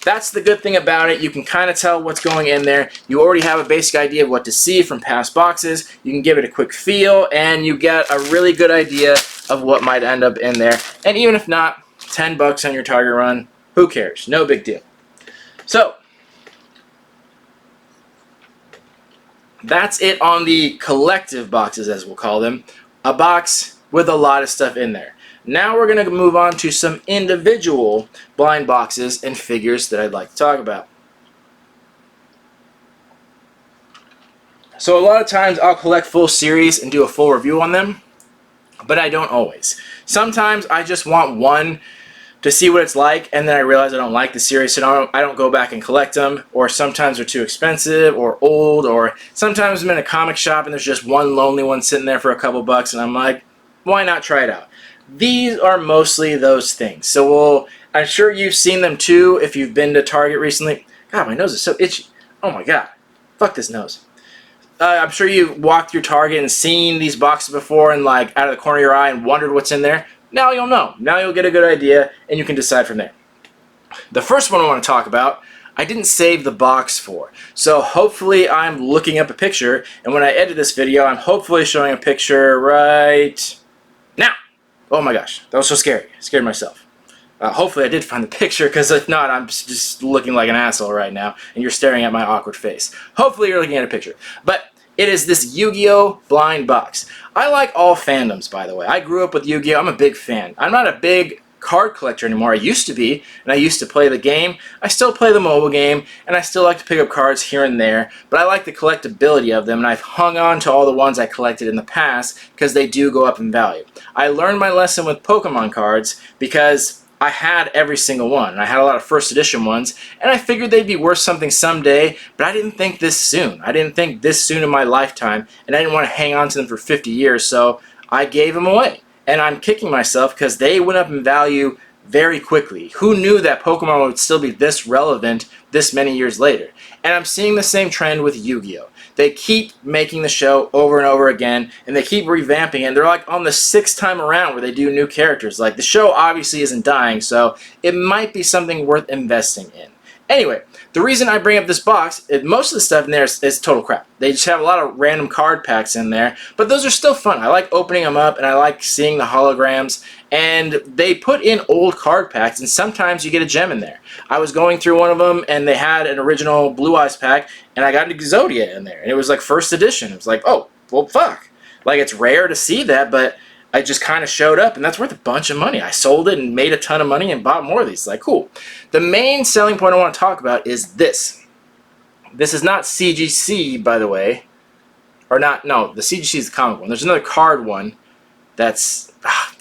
that's the good thing about it. You can kind of tell what's going in there. You already have a basic idea of what to see from past boxes. You can give it a quick feel, and you get a really good idea of what might end up in there. And even if not, 10 bucks on your Target run, who cares? No big deal. So that's it on the collective boxes, as we'll call them. A box with a lot of stuff in there. Now we're going to move on to some individual blind boxes and figures that I'd like to talk about. So a lot of times I'll collect full series and do a full review on them, but I don't always. Sometimes I just want one to see what it's like, and then I realize I don't like the series, so I don't go back and collect them. Or sometimes they're too expensive or old, or sometimes I'm in a comic shop and there's just one lonely one sitting there for a couple bucks, and I'm like, why not try it out? These are mostly those things. So I'm sure you've seen them too if you've been to Target recently. God, my nose is so itchy. Oh my god. Fuck this nose. I'm sure you've walked through Target and seen these boxes before, and like out of the corner of your eye and wondered what's in there. Now you'll know. Now you'll get a good idea, and you can decide from there. The first one I want to talk about, I didn't save the box for. So hopefully I'm looking up a picture, and when I edit this video, I'm hopefully showing a picture right now. Oh my gosh, that was so scary. I scared myself. Hopefully I did find the picture, because if not, I'm just looking like an asshole right now, and you're staring at my awkward face. Hopefully you're looking at a picture. But it is this Yu-Gi-Oh! Blind box. I like all fandoms, by the way. I grew up with Yu-Gi-Oh! I'm a big fan. I'm not a big card collector anymore. I used to be, and I used to play the game. I still play the mobile game, and I still like to pick up cards here and there, but I like the collectability of them, and I've hung on to all the ones I collected in the past because they do go up in value. I learned my lesson with Pokemon cards because I had every single one, and I had a lot of first edition ones, and I figured they'd be worth something someday, but I didn't think this soon. I didn't think this soon in my lifetime, and I didn't want to hang on to them for 50 years, so I gave them away. And I'm kicking myself because they went up in value very quickly. Who knew that Pokemon would still be this relevant this many years later? And I'm seeing the same trend with Yu-Gi-Oh! They keep making the show over and over again, and they keep revamping it. And they're like on the 6th time around where they do new characters. Like, the show obviously isn't dying, so it might be something worth investing in. Anyway, the reason I bring up this box, most of the stuff in there is total crap. They just have a lot of random card packs in there, but those are still fun. I like opening them up, and I like seeing the holograms, and they put in old card packs, and sometimes you get a gem in there. I was going through one of them, and they had an original Blue Eyes pack, and I got an Exodia in there, and it was like first edition. It was like, oh, well, fuck. Like, it's rare to see that, but I just kind of showed up, and that's worth a bunch of money. I sold it and made a ton of money and bought more of these. Like, cool. The main selling point I want to talk about is this. This is not CGC, by the way. Or not, no, the CGC is the comic one. There's another card one that's,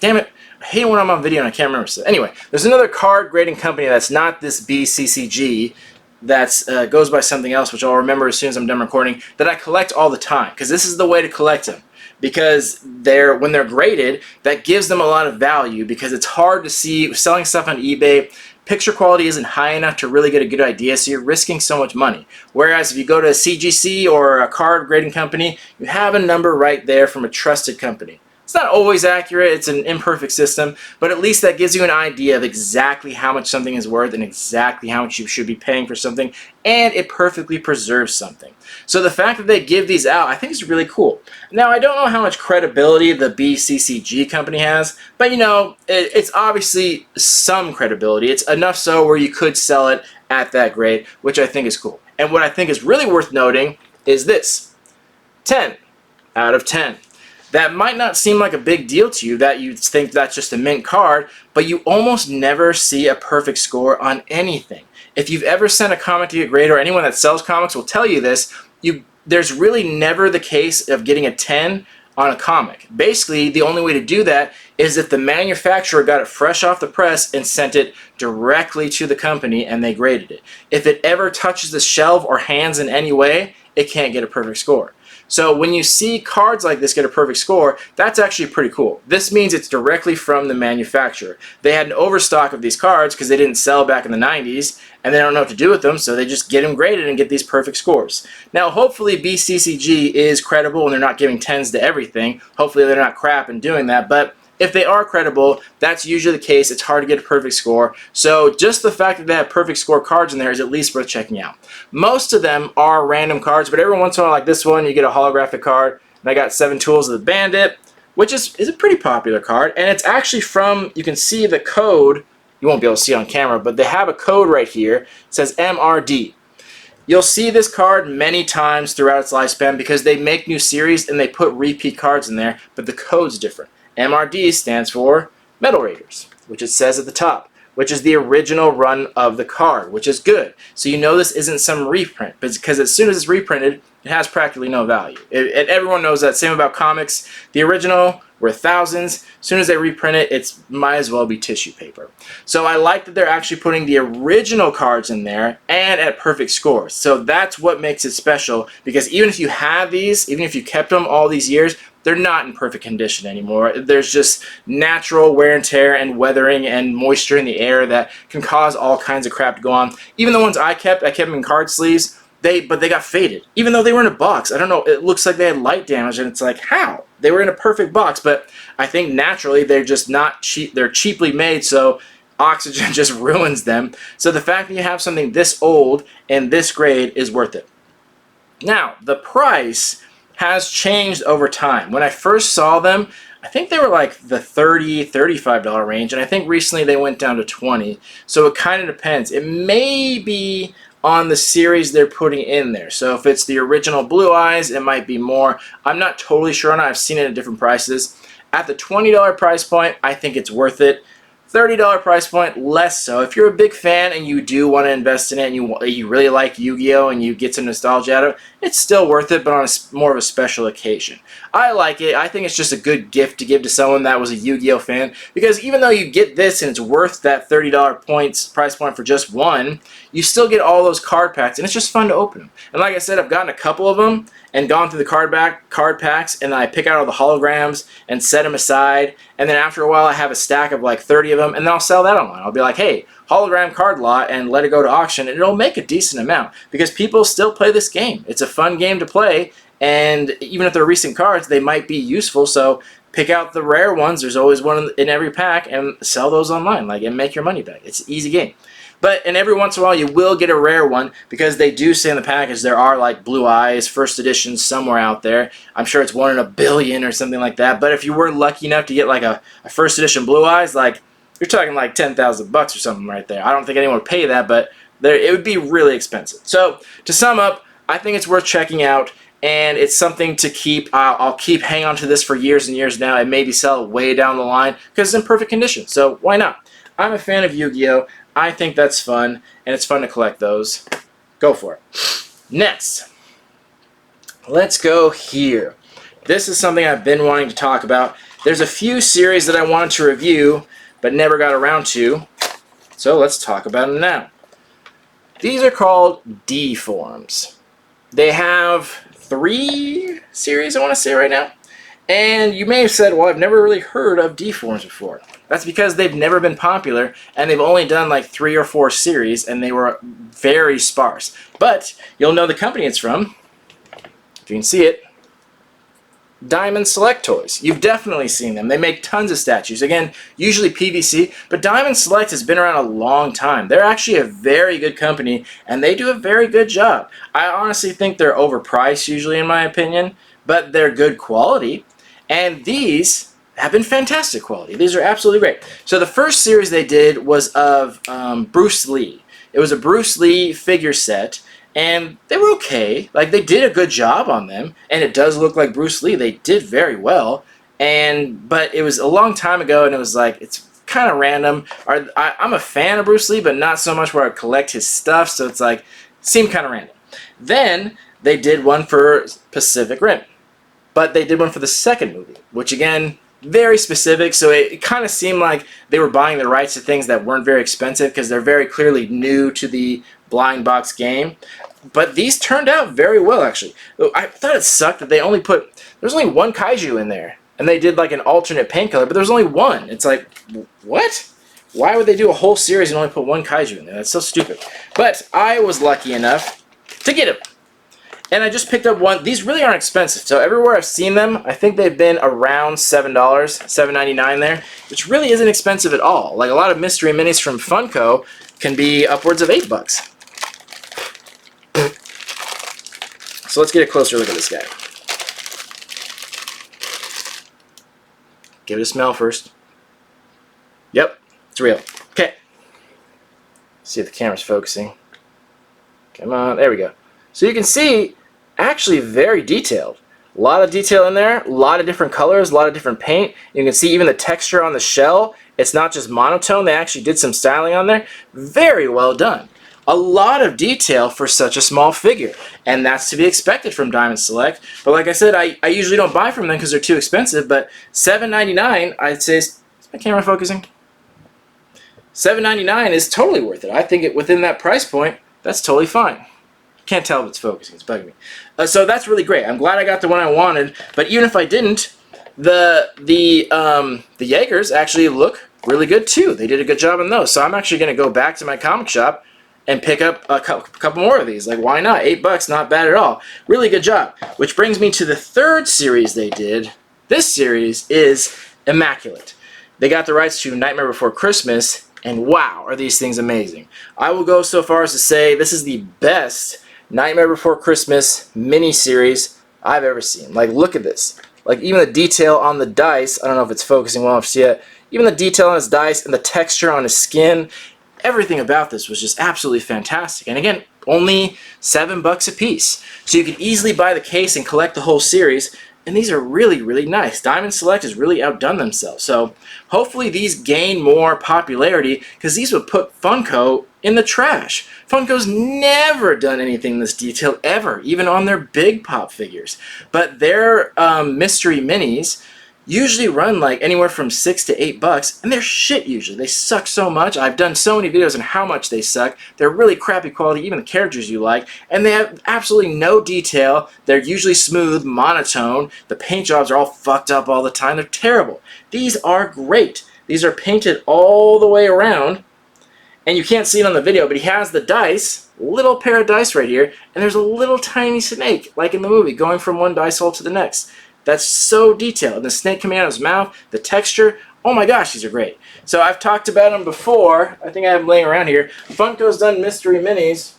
damn it. I hate it when I'm on video and I can't remember. So anyway, there's another card grading company that's not this BCCG. that's goes by something else, which I'll remember as soon as I'm done recording, that I collect all the time, because this is the way to collect them. Because when they're graded, that gives them a lot of value, because it's hard to see selling stuff on eBay. Picture quality isn't high enough to really get a good idea, so you're risking so much money. Whereas if you go to a CGC or a card grading company, you have a number right there from a trusted company. It's not always accurate, it's an imperfect system, but at least that gives you an idea of exactly how much something is worth and exactly how much you should be paying for something, and it perfectly preserves something. So the fact that they give these out, I think is really cool. Now, I don't know how much credibility the BCCG company has, but you know, it's obviously some credibility. It's enough so where you could sell it at that grade, which I think is cool. And what I think is really worth noting is this: 10 out of 10. That might not seem like a big deal to you, that you think that's just a mint card, but you almost never see a perfect score on anything. If you've ever sent a comic to get graded, or anyone that sells comics will tell you this, there's really never the case of getting a 10 on a comic. Basically, the only way to do that is if the manufacturer got it fresh off the press and sent it directly to the company and they graded it. If it ever touches the shelf or hands in any way, it can't get a perfect score. So when you see cards like this get a perfect score, that's actually pretty cool. This means it's directly from the manufacturer. They had an overstock of these cards because they didn't sell back in the 90s, and they don't know what to do with them, so they just get them graded and get these perfect scores. Now, hopefully BCCG is credible and they're not giving 10s to everything. Hopefully they're not crap in doing that, but if they are credible, that's usually the case. It's hard to get a perfect score. So just the fact that they have perfect score cards in there is at least worth checking out. Most of them are random cards, but every once in a while, like this one, you get a holographic card. And I got 7 Tools of the Bandit, which is a pretty popular card. And it's actually from, you can see the code. You won't be able to see it on camera, but they have a code right here. It says MRD. You'll see this card many times throughout its lifespan because they make new series and they put repeat cards in there, but the code's different. MRD stands for Metal Raiders, which it says at the top, which is the original run of the card, which is good. So you know this isn't some reprint, because as soon as it's reprinted, it has practically no value. And everyone knows that. Same about comics. The original were thousands. As soon as they reprint it, it might as well be tissue paper. So I like that they're actually putting the original cards in there and at perfect scores. So that's what makes it special, because even if you have these, even if you kept them all these years, they're not in perfect condition anymore. There's just natural wear and tear and weathering and moisture in the air that can cause all kinds of crap to go on. Even the ones I kept them in card sleeves, but they got faded. Even though they were in a box. I don't know, it looks like they had light damage, and it's like, how? They were in a perfect box, but I think naturally they're just not cheap. They're cheaply made, so oxygen just ruins them. So the fact that you have something this old and this grade is worth it. Now, the price has changed over time. When I first saw them, I think they were like the $30, $35 range, and I think recently they went down to $20. So it kind of depends. It may be on the series they're putting in there. So if it's the original Blue Eyes, it might be more. I'm not totally sure on it. I've seen it at different prices. At the $20 price point, I think it's worth it. $30 price point, less so. If you're a big fan and you do want to invest in it and you really like Yu-Gi-Oh! And you get some nostalgia out of it, it's still worth it, but on more of a special occasion. I like it. I think it's just a good gift to give to someone that was a Yu-Gi-Oh! Fan, because even though you get this and it's worth that $30 price point for just one, you still get all those card packs, and it's just fun to open them. And like I said, I've gotten a couple of them and gone through the card packs, and I pick out all the holograms and set them aside, and then after a while I have a stack of like 30 of them, and then I'll sell that online. I'll be like, hey, hologram card lot, and let it go to auction, and it'll make a decent amount because people still play this game. It's a fun game to play, and even if they're recent cards, they might be useful, so pick out the rare ones. There's always one in every pack, and sell those online, and make your money back. It's an easy game. But and every once in a while you will get a rare one, because they do say in the package there are like Blue Eyes first editions somewhere out there. I'm sure it's 1 in a billion or something like that. But if you were lucky enough to get like a first edition Blue Eyes, like you're talking like $10,000 or something right there. I don't think anyone would pay that, but it would be really expensive. So to sum up, I think it's worth checking out, and it's something to keep. I'll keep hanging on to this for years and years now, and maybe sell it way down the line because it's in perfect condition. So why not? I'm a fan of Yu-Gi-Oh! I think that's fun, and it's fun to collect those. Go for it. Next, let's go here. This is something I've been wanting to talk about. There's a few series that I wanted to review, but never got around to, so let's talk about them now. These are called D forms. They have 3 series, I want to say right now. And you may have said, well, I've never really heard of D forms before. That's because they've never been popular, and they've only done like 3 or 4 series, and they were very sparse. But you'll know the company it's from, if you can see it. Diamond Select Toys. You've definitely seen them. They make tons of statues. Again, usually PVC, but Diamond Select has been around a long time. They're actually a very good company, and they do a very good job. I honestly think they're overpriced usually, in my opinion, but they're good quality, and these have been fantastic quality. These are absolutely great. So the first series they did was of Bruce Lee. It was a Bruce Lee figure set, and they were okay. Like, they did a good job on them, and it does look like Bruce Lee. They did very well, but it was a long time ago, and it was like, it's kind of random. I'm a fan of Bruce Lee, but not so much where I collect his stuff, so it's like, seemed kind of random. Then they did one for Pacific Rim, but they did one for the second movie, which again, very specific, so it kind of seemed like they were buying the rights to things that weren't very expensive because they're very clearly new to the blind box game. But these turned out very well, actually. I thought it sucked that they only there's only 1 kaiju in there, and they did like an alternate paint color, but there's only 1. It's like, what? Why would they do a whole series and only put 1 kaiju in there? That's so stupid. But I was lucky enough to get him. And I just picked up one. These really aren't expensive. So everywhere I've seen them, I think they've been around $7, $7.99 there, which really isn't expensive at all. Like, a lot of mystery minis from Funko can be upwards of $8. So let's get a closer look at this guy. Give it a smell first. Yep, it's real. Okay. See if the camera's focusing. Come on, there we go. So you can see, actually very detailed. A lot of detail in there, a lot of different colors, a lot of different paint. You can see even the texture on the shell. It's not just monotone, they actually did some styling on there. Very well done. A lot of detail for such a small figure, and that's to be expected from Diamond Select. But like I said, I usually don't buy from them because they're too expensive, but $7.99, I'd say, is my camera focusing? $7.99 is totally worth it. I think within that price point, that's totally fine. Can't tell if it's focusing, it's bugging me. So that's really great. I'm glad I got the one I wanted, but even if I didn't, the Jaegers actually look really good too. They did a good job on those. So I'm actually going to go back to my comic shop and pick up a couple more of these. Like, why not? $8, not bad at all. Really good job. Which brings me to the third series they did. This series is immaculate. They got the rights to Nightmare Before Christmas, and wow, are these things amazing. I will go so far as to say this is the best Nightmare Before Christmas mini-series I've ever seen. Like, look at this. Like, even the detail on the dice, I don't know if it's focusing well enough to see it, even the detail on his dice and the texture on his skin, everything about this was just absolutely fantastic. And again, only $7 a piece. So you can easily buy the case and collect the whole series. And these are really, really nice. Diamond Select has really outdone themselves. So hopefully these gain more popularity, because these would put Funko in the trash. Funko's never done anything this detailed ever, even on their big pop figures. But their mystery minis usually run like anywhere from $6 to $8, and they're shit usually. They suck so much. I've done so many videos on how much they suck. They're really crappy quality, even the characters you like, and they have absolutely no detail. They're usually smooth, monotone. The paint jobs are all fucked up all the time. They're terrible. These are great. These are painted all the way around, and you can't see it on the video, but he has the dice, little pair of dice right here, and there's a little tiny snake, like in the movie, going from one dice hole to the next. That's so detailed. And the snake coming out of his mouth, the texture, oh my gosh, these are great. So I've talked about them before. I think I have them laying around here. Funko's done mystery minis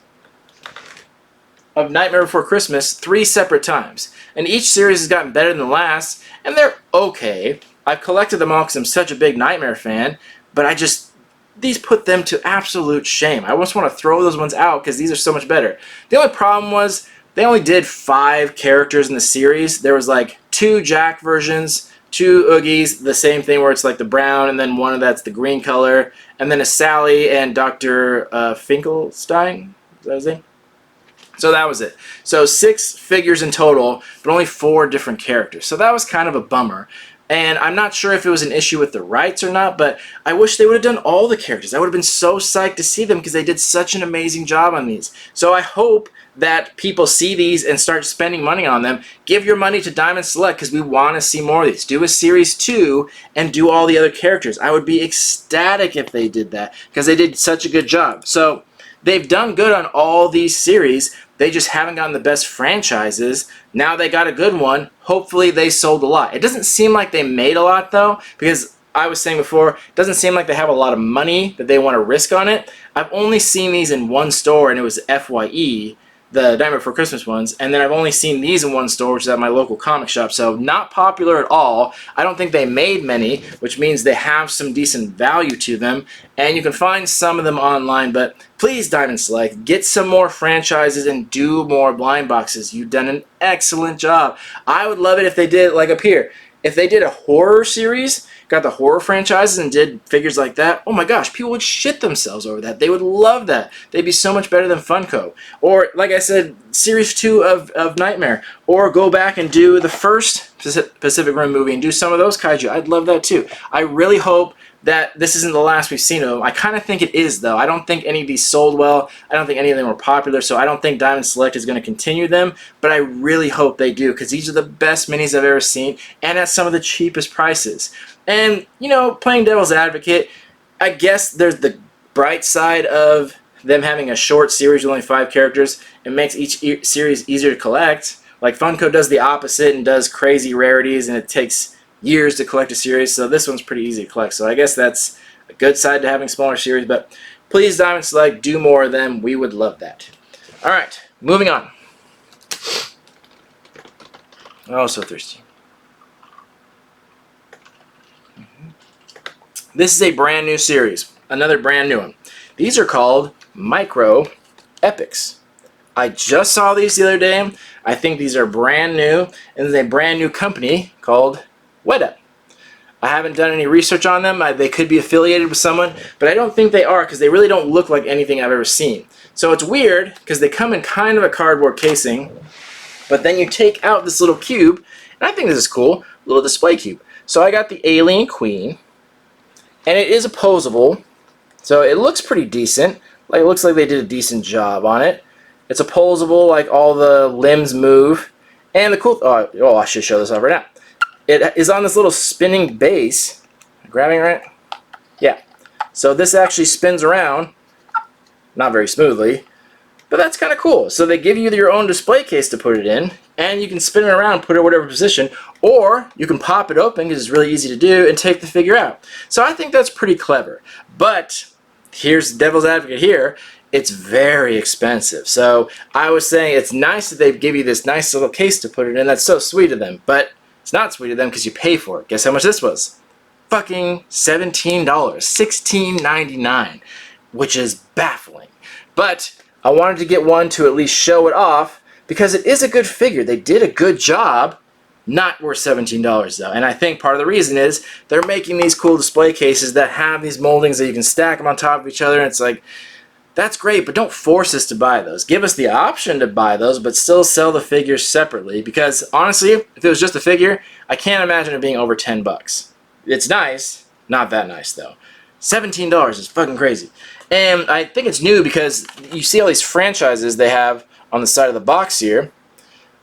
of Nightmare Before Christmas 3 separate times. And each series has gotten better than the last, and they're okay. I've collected them all because I'm such a big Nightmare fan, but these put them to absolute shame. I just want to throw those ones out because these are so much better. The only problem was they only did 5 characters in the series. There was like 2 Jack versions, 2 Oogies, the same thing where it's like the brown, and then one that's the green color, and then a Sally and Dr. Finkelstein. Is that his name? So that was it. So 6 figures in total, but only 4 different characters. So that was kind of a bummer. And I'm not sure if it was an issue with the rights or not, but I wish they would have done all the characters. I would have been so psyched to see them because they did such an amazing job on these. So I hope that people see these and start spending money on them. Give your money to Diamond Select because we want to see more of these. Do a Series 2 and do all the other characters. I would be ecstatic if they did that because they did such a good job. So they've done good on all these series. They just haven't gotten the best franchises. Now they got a good one. Hopefully they sold a lot. It doesn't seem like they made a lot though, because I was saying before, it doesn't seem like they have a lot of money that they want to risk on it. I've only seen these in one store, and it was FYE, the Nightmare Before Christmas ones, and then I've only seen these in one store, which is at my local comic shop, so not popular at all. I don't think they made many, which means they have some decent value to them, and you can find some of them online, but please, Diamond Select, get some more franchises and do more blind boxes. You've done an excellent job. I would love it if they did, like up here, if they did a horror series, got the horror franchises and did figures like that, oh my gosh, people would shit themselves over that. They would love that. They'd be so much better than Funko. Or, like I said, Series 2 of Nightmare. Or go back and do the first Pacific Rim movie and do some of those kaiju. I'd love that too. I really hope that this isn't the last we've seen of them. I kind of think it is, though. I don't think any of these sold well. I don't think any of them were popular, so I don't think Diamond Select is going to continue them, but I really hope they do, because these are the best minis I've ever seen, and at some of the cheapest prices. And, you know, playing devil's advocate, I guess there's the bright side of them having a short series with only 5 characters. It makes each series easier to collect. Like, Funko does the opposite and does crazy rarities, and it takes years to collect a series, so this one's pretty easy to collect. So I guess that's a good side to having smaller series, but please, Diamond Select, do more of them. We would love that. Alright, moving on. Oh, so thirsty. This is a brand new series, another brand new one. These are called Micro Epics. I just saw these the other day. I think these are brand new, and there's a brand new company called Weta. I haven't done any research on them. They could be affiliated with someone, but I don't think they are because they really don't look like anything I've ever seen. So it's weird because they come in kind of a cardboard casing, but then you take out this little cube, and I think this is cool, little display cube. So I got the Alien Queen, and it is opposable, so it looks pretty decent. Like, it looks like they did a decent job on it. It's opposable, like all the limbs move, and the cool. Oh, I should show this off right now. It is on this little spinning base. Grabbing it right? Yeah. So this actually spins around, not very smoothly, but that's kind of cool. So they give you your own display case to put it in, and you can spin it around, put it in whatever position, or you can pop it open because it's really easy to do and take the figure out. So I think that's pretty clever. But here's the devil's advocate here. It's very expensive. So I was saying it's nice that they give you this nice little case to put it in. That's so sweet of them. But it's not sweet of them because you pay for it. Guess how much this was? Fucking $17. $16.99. Which is baffling. But I wanted to get one to at least show it off because it is a good figure. They did a good job. Not worth $17 though. And I think part of the reason is they're making these cool display cases that have these moldings that you can stack them on top of each other. And it's like, that's great, but don't force us to buy those. Give us the option to buy those, but still sell the figures separately. Because honestly, if it was just a figure, I can't imagine it being over 10 bucks. It's nice, not that nice though. $17 is fucking crazy. And I think it's new because you see all these franchises they have on the side of the box here,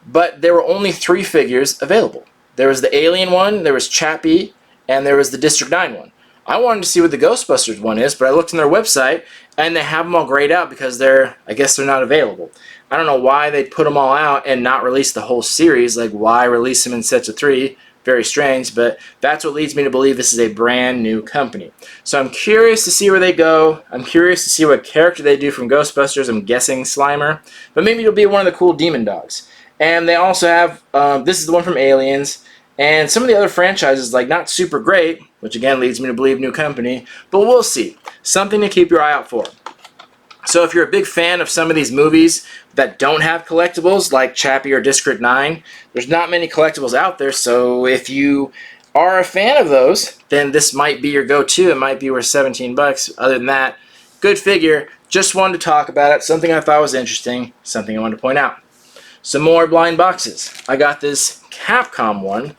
but there were only 3 figures available. There was the Alien one, there was Chappie, and there was the District 9 one. I wanted to see what the Ghostbusters one is, but I looked on their website, and they have them all grayed out because I guess they're not available. I don't know why they put them all out and not release the whole series. Like, why release them in sets of 3? Very strange, but that's what leads me to believe this is a brand new company. So I'm curious to see where they go. I'm curious to see what character they do from Ghostbusters. I'm guessing Slimer, but maybe it'll be one of the cool demon dogs. And they also have, this is the one from Aliens, and some of the other franchises, like, not super great, which again leads me to believe new company, but we'll see. Something to keep your eye out for. So if you're a big fan of some of these movies that don't have collectibles, like Chappie or District 9, there's not many collectibles out there, so if you are a fan of those, then this might be your go-to. It might be worth 17 bucks. Other than that, good figure. Just wanted to talk about it. Something I thought was interesting. Something I wanted to point out. Some more blind boxes. I got this Capcom one,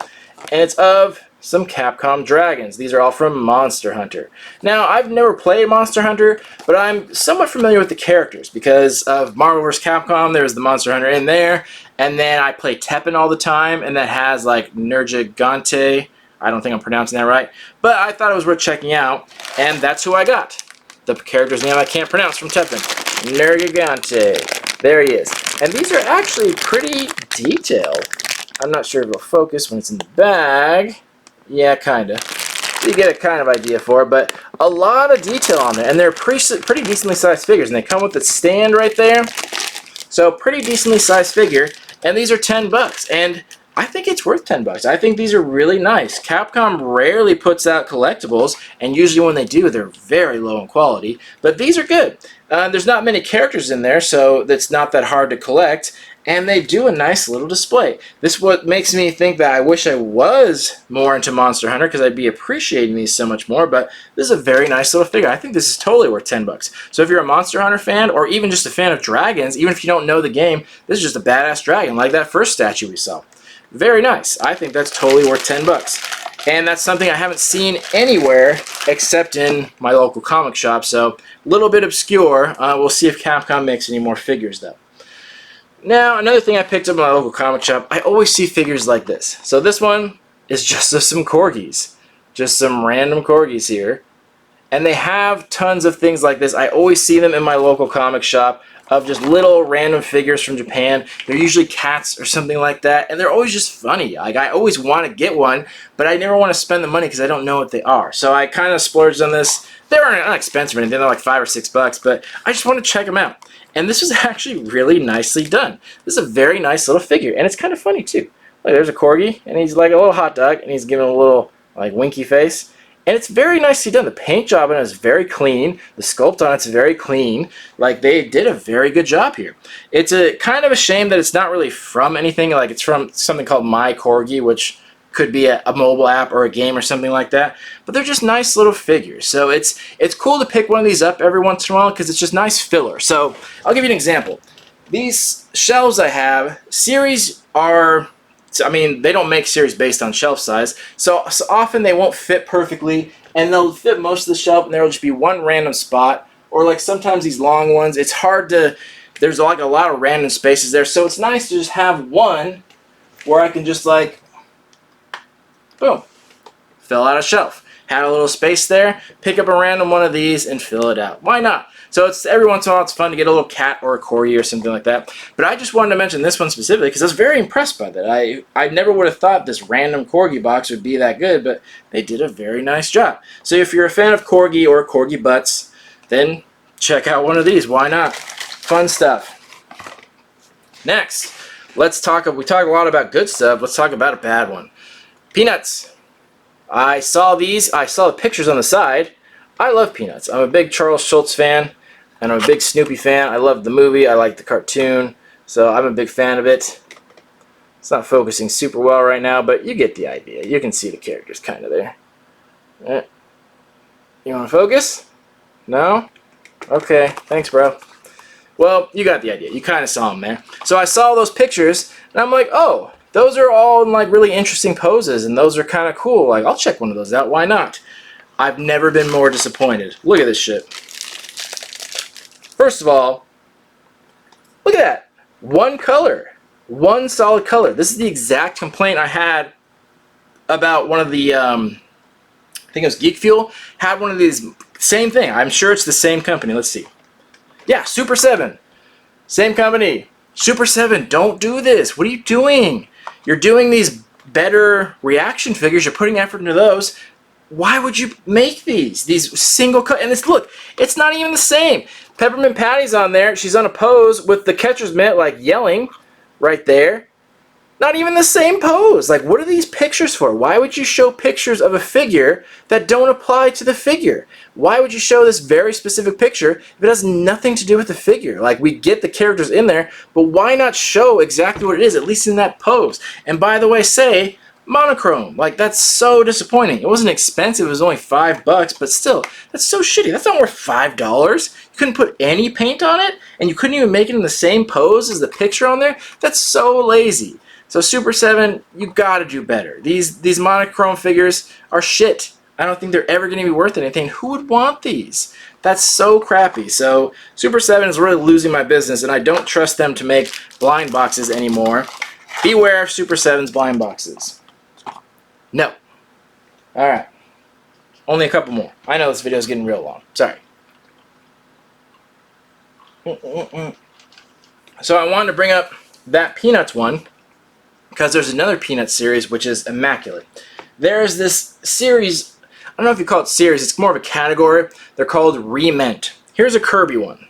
and it's of some Capcom dragons. These are all from Monster Hunter. Now, I've never played Monster Hunter, but I'm somewhat familiar with the characters because of Marvel vs. Capcom. There's the Monster Hunter in there, and then I play Tekken all the time, and that has like Nergigante. I don't think I'm pronouncing that right, but I thought it was worth checking out, and that's who I got. The character's name I can't pronounce from Tekken. Nergigante. There he is. And these are actually pretty detailed. I'm not sure if it'll focus when it's in the bag. Yeah, kind of. You get a kind of idea for it, but a lot of detail on there. And they're pretty decently sized figures, and they come with the stand right there. So pretty decently sized figure, and these are $10. And I think it's worth $10. I think these are really nice. Capcom rarely puts out collectibles, and usually when they do, they're very low in quality. But these are good. There's not many characters in there, so it's not that hard to collect. And they do a nice little display. This is what makes me think that I wish I was more into Monster Hunter because I'd be appreciating these so much more. But this is a very nice little figure. I think this is totally worth $10. So if you're a Monster Hunter fan or even just a fan of dragons, even if you don't know the game, this is just a badass dragon like that first statue we saw. Very nice. I think that's totally worth $10. And that's something I haven't seen anywhere except in my local comic shop. So a little bit obscure. We'll see if Capcom makes any more figures though. Now, another thing I picked up in my local comic shop, I always see figures like this. So this one is just of some corgis. Just some random corgis here. And they have tons of things like this. I always see them in my local comic shop of just little random figures from Japan. They're usually cats or something like that. And they're always just funny. Like, I always want to get one, but I never want to spend the money because I don't know what they are. So I kind of splurged on this. They aren't expensive or anything. They're like $5 or $6, but I just want to check them out. And this was actually really nicely done. This is a very nice little figure, and it's kind of funny too. Look, there's a corgi, and he's like a little hot dog, and he's giving a little like winky face. And it's very nicely done. The paint job on it is very clean. The sculpt on it's very clean. Like, they did a very good job here. It's a kind of a shame that it's not really from anything. Like, it's from something called My Corgi, which could be a mobile app or a game or something like that. But they're just nice little figures. So it's cool to pick one of these up every once in a while because it's just nice filler. So I'll give you an example. These shelves I have, series are, I mean, they don't make series based on shelf size. So often they won't fit perfectly, and they'll fit most of the shelf, and there will just be one random spot. Or like sometimes these long ones, it's hard to, there's like a lot of random spaces there. So it's nice to just have one where I can just like, boom, fill out a shelf. Had a little space there, pick up a random one of these and fill it out. Why not? So it's every once in a while it's fun to get a little cat or a corgi or something like that. But I just wanted to mention this one specifically because I was very impressed by that. I never would have thought this random corgi box would be that good, but they did a very nice job. So if you're a fan of corgi or corgi butts, then check out one of these. Why not? Fun stuff. Next, let's talk. We talk a lot about good stuff. Let's talk about a bad one. Peanuts. I saw these. I saw the pictures on the side. I love Peanuts. I'm a big Charles Schultz fan, and I'm a big Snoopy fan. I love the movie. I like the cartoon, so I'm a big fan of it. It's not focusing super well right now, but you get the idea. You can see the characters kind of there. You want to focus? No? Okay. Thanks, bro. Well, you got the idea. You kind of saw them there. So I saw those pictures, and I'm like, oh, those are all in like really interesting poses, and those are kind of cool. Like, I'll check one of those out. Why not? I've never been more disappointed. Look at this shit. First of all, look at that. One color. One solid color. This is the exact complaint I had about one of the, I think it was Geek Fuel, had one of these. Same thing. I'm sure it's the same company. Let's see. Yeah, Super 7. Same company. Super 7, don't do this. What are you doing? You're doing these better reaction figures. You're putting effort into those. Why would you make these single cut? And look, it's not even the same. Peppermint Patty's on there. She's on a pose with the catcher's mitt, like yelling right there. Not even the same pose. Like, what are these pictures for? Why would you show pictures of a figure that don't apply to the figure? Why would you show this very specific picture if it has nothing to do with the figure? Like, we get the characters in there, but why not show exactly what it is, at least in that pose? And by the way, say monochrome. Like, that's so disappointing. It wasn't expensive. It was only $5, but still, that's so shitty. That's not worth $5. You couldn't put any paint on it, and you couldn't even make it in the same pose as the picture on there? That's so lazy. So Super 7, you gotta do better. These monochrome figures are shit. I don't think they're ever going to be worth anything. Who would want these? That's so crappy. So Super 7 is really losing my business, and I don't trust them to make blind boxes anymore. Beware of Super 7's blind boxes. No. Alright. Only a couple more. I know this video is getting real long. Sorry. So I wanted to bring up that Peanuts one, because there's another Peanuts series which is immaculate. There's this series, I don't know if you call it series, it's more of a category. They're called Re-ment. Here's a Kirby one.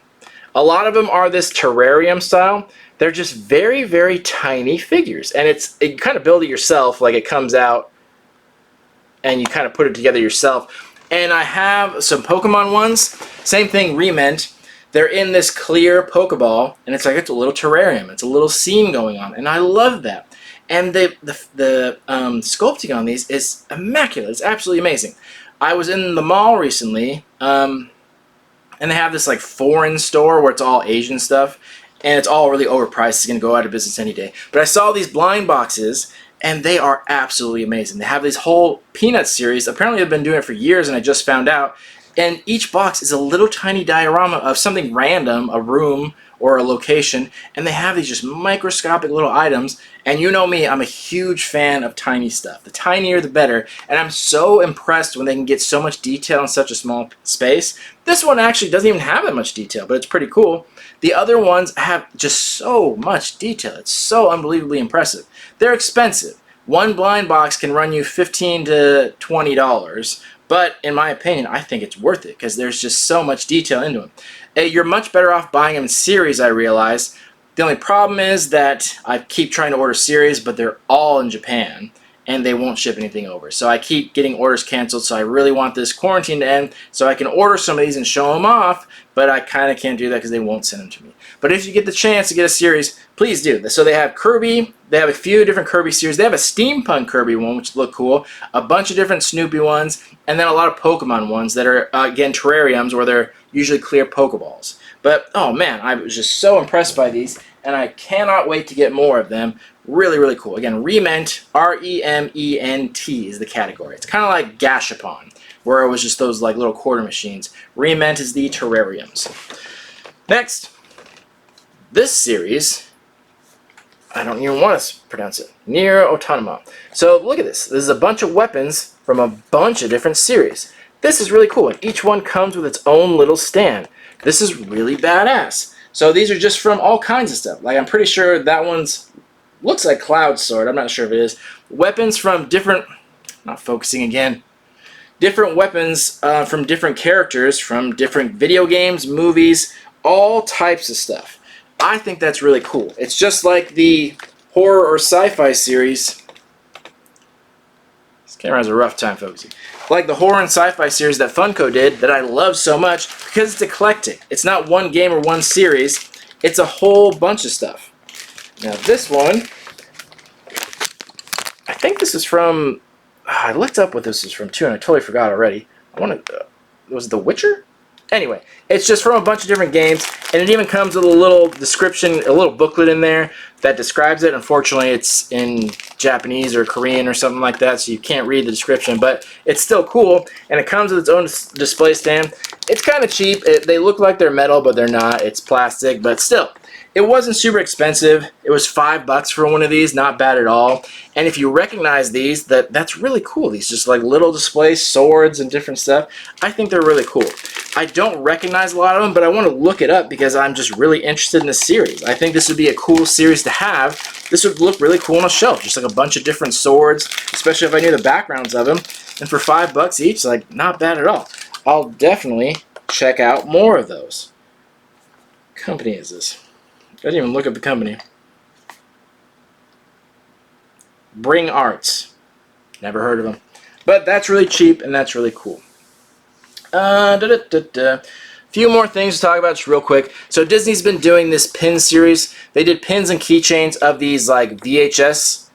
A lot of them are this terrarium style. They're just very, very tiny figures. And you kind of build it yourself, like it comes out and you kind of put it together yourself. And I have some Pokemon ones. Same thing, Re-ment. They're in this clear Pokeball, and it's like it's a little terrarium. It's a little scene going on, and I love that. And the sculpting on these is immaculate. It's absolutely amazing. I was in the mall recently, and they have this like foreign store where it's all Asian stuff, and it's all really overpriced. It's going to go out of business any day. But I saw these blind boxes, and they are absolutely amazing. They have this whole Peanuts series. Apparently, they've been doing it for years, and I just found out. And each box is a little tiny diorama of something random, a room or a location, and they have these just microscopic little items. And you know me, I'm a huge fan of tiny stuff. The tinier the better, and I'm so impressed when they can get so much detail in such a small space. This one actually doesn't even have that much detail, but it's pretty cool. The other ones have just so much detail. It's so unbelievably impressive. They're expensive. One blind box can run you $15 to $20. But in my opinion, I think it's worth it because there's just so much detail into them. You're much better off buying them in series, I realize. The only problem is that I keep trying to order series, but they're all in Japan, and they won't ship anything over. So I keep getting orders canceled, so I really want this quarantine to end so I can order some of these and show them off, but I kind of can't do that because they won't send them to me. But if you get the chance to get a series, please do. So they have Kirby, they have a few different Kirby series. They have a steampunk Kirby one, which look cool, a bunch of different Snoopy ones, and then a lot of Pokemon ones that are, again, terrariums where they're usually clear Pokeballs. But, oh man, I was just so impressed by these, and I cannot wait to get more of them. Really, really cool. Again, Re-ment, R-E-M-E-N-T is the category. It's kind of like Gashapon, where it was just those like little quarter machines. Re-ment is the terrariums. Next, this series, I don't even want to pronounce it, Nier Automata. So look at this. This is a bunch of weapons from a bunch of different series. This is really cool, and each one comes with its own little stand. This is really badass. So these are just from all kinds of stuff. Like I'm pretty sure that one's looks like Cloud Sword. I'm not sure if it is. Weapons from different, not focusing again, different weapons from different characters, from different video games, movies, all types of stuff. I think that's really cool. It's just like the horror or sci-fi series. This camera has a rough time focusing. Like the horror and sci-fi series that Funko did that I love so much because it's eclectic. It's not one game or one series. It's a whole bunch of stuff. Now this one, I think this is from, I looked up what this is from too and I totally forgot already. Was it The Witcher? Anyway, it's just from a bunch of different games, and it even comes with a little description, a little booklet in there that describes it. Unfortunately, it's in Japanese or Korean or something like that, so you can't read the description, but it's still cool, and it comes with its own display stand. It's kind of cheap. They look like they're metal, but they're not. It's plastic, but still. It wasn't super expensive. It was $5 for one of these, not bad at all. And if you recognize these, that's really cool. These just like little display swords and different stuff. I think they're really cool. I don't recognize a lot of them, but I want to look it up because I'm just really interested in this series. I think this would be a cool series to have. This would look really cool on a shelf, just like a bunch of different swords, especially if I knew the backgrounds of them. And for $5 each, like not bad at all. I'll definitely check out more of those. What company is this? I didn't even look up the company. Bring Arts. Never heard of them. But that's really cheap and that's really cool. Few more things to talk about just real quick. So Disney's been doing this pin series. They did pins and keychains of these like VHS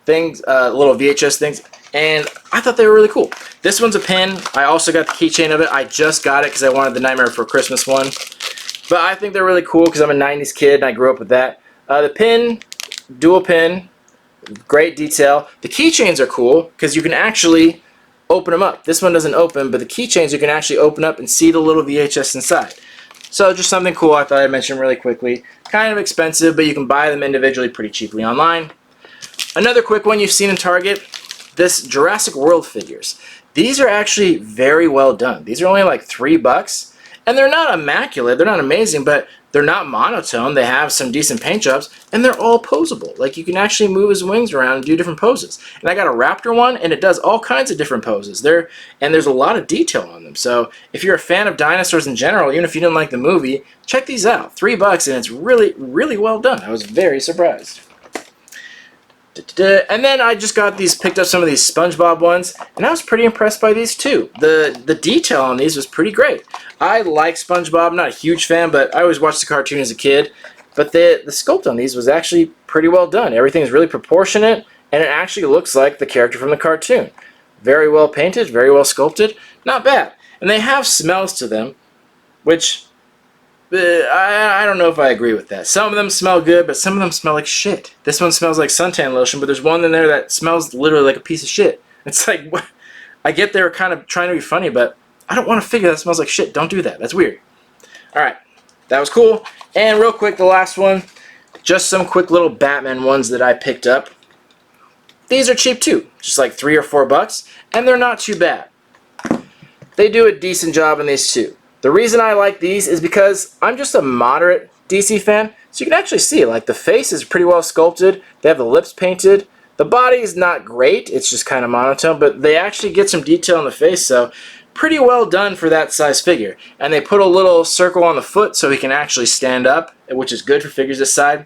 things, little VHS things. And I thought they were really cool. This one's a pin. I also got the keychain of it. I just got it because I wanted the Nightmare Before Christmas one. But I think they're really cool because I'm a 90s kid and I grew up with that. The pin, dual pin, Great detail. The keychains are cool because you can actually open them up. This one doesn't open, but the keychains you can actually open up and see the little VHS inside. So just something cool I thought I'd mention really quickly. Kind of expensive, but you can buy them individually pretty cheaply online. Another quick one you've seen in Target, this Jurassic World figures. These are actually very well done. These are only like $3, and they're not immaculate, they're not amazing, but they're not monotone. They have some decent paint jobs, and they're all posable. Like, you can actually move his wings around and do different poses. And I got a raptor one, and it does all kinds of different poses. And there's a lot of detail on them. So if you're a fan of dinosaurs in general, even if you didn't like the movie, check these out. $3, and it's really, really well done. I was very surprised. And then I just picked up some of these SpongeBob ones, and I was pretty impressed by these too. The detail on these was pretty great. I like SpongeBob, I'm not a huge fan, but I always watched the cartoon as a kid. But the sculpt on these was actually pretty well done. Everything is really proportionate, and it actually looks like the character from the cartoon. Very well painted, very well sculpted, not bad. And they have smells to them, which I don't know if I agree with that. Some of them smell good, but some of them smell like shit. This one smells like suntan lotion, but there's one in there that smells literally like a piece of shit. It's like, what? I get they were kind of trying to be funny, but I don't want a figure that smells like shit. Don't do that. That's weird. Alright, that was cool. And real quick, the last one, just some quick little Batman ones that I picked up. These are cheap too, just like $3 or $4, and they're not too bad. They do a decent job in these too. The reason I like these is because I'm just a moderate DC fan, so you can actually see, like, the face is pretty well sculpted, they have the lips painted, the body is not great, it's just kind of monotone, but they actually get some detail in the face, so pretty well done for that size figure. And they put a little circle on the foot so he can actually stand up, which is good for figures this size.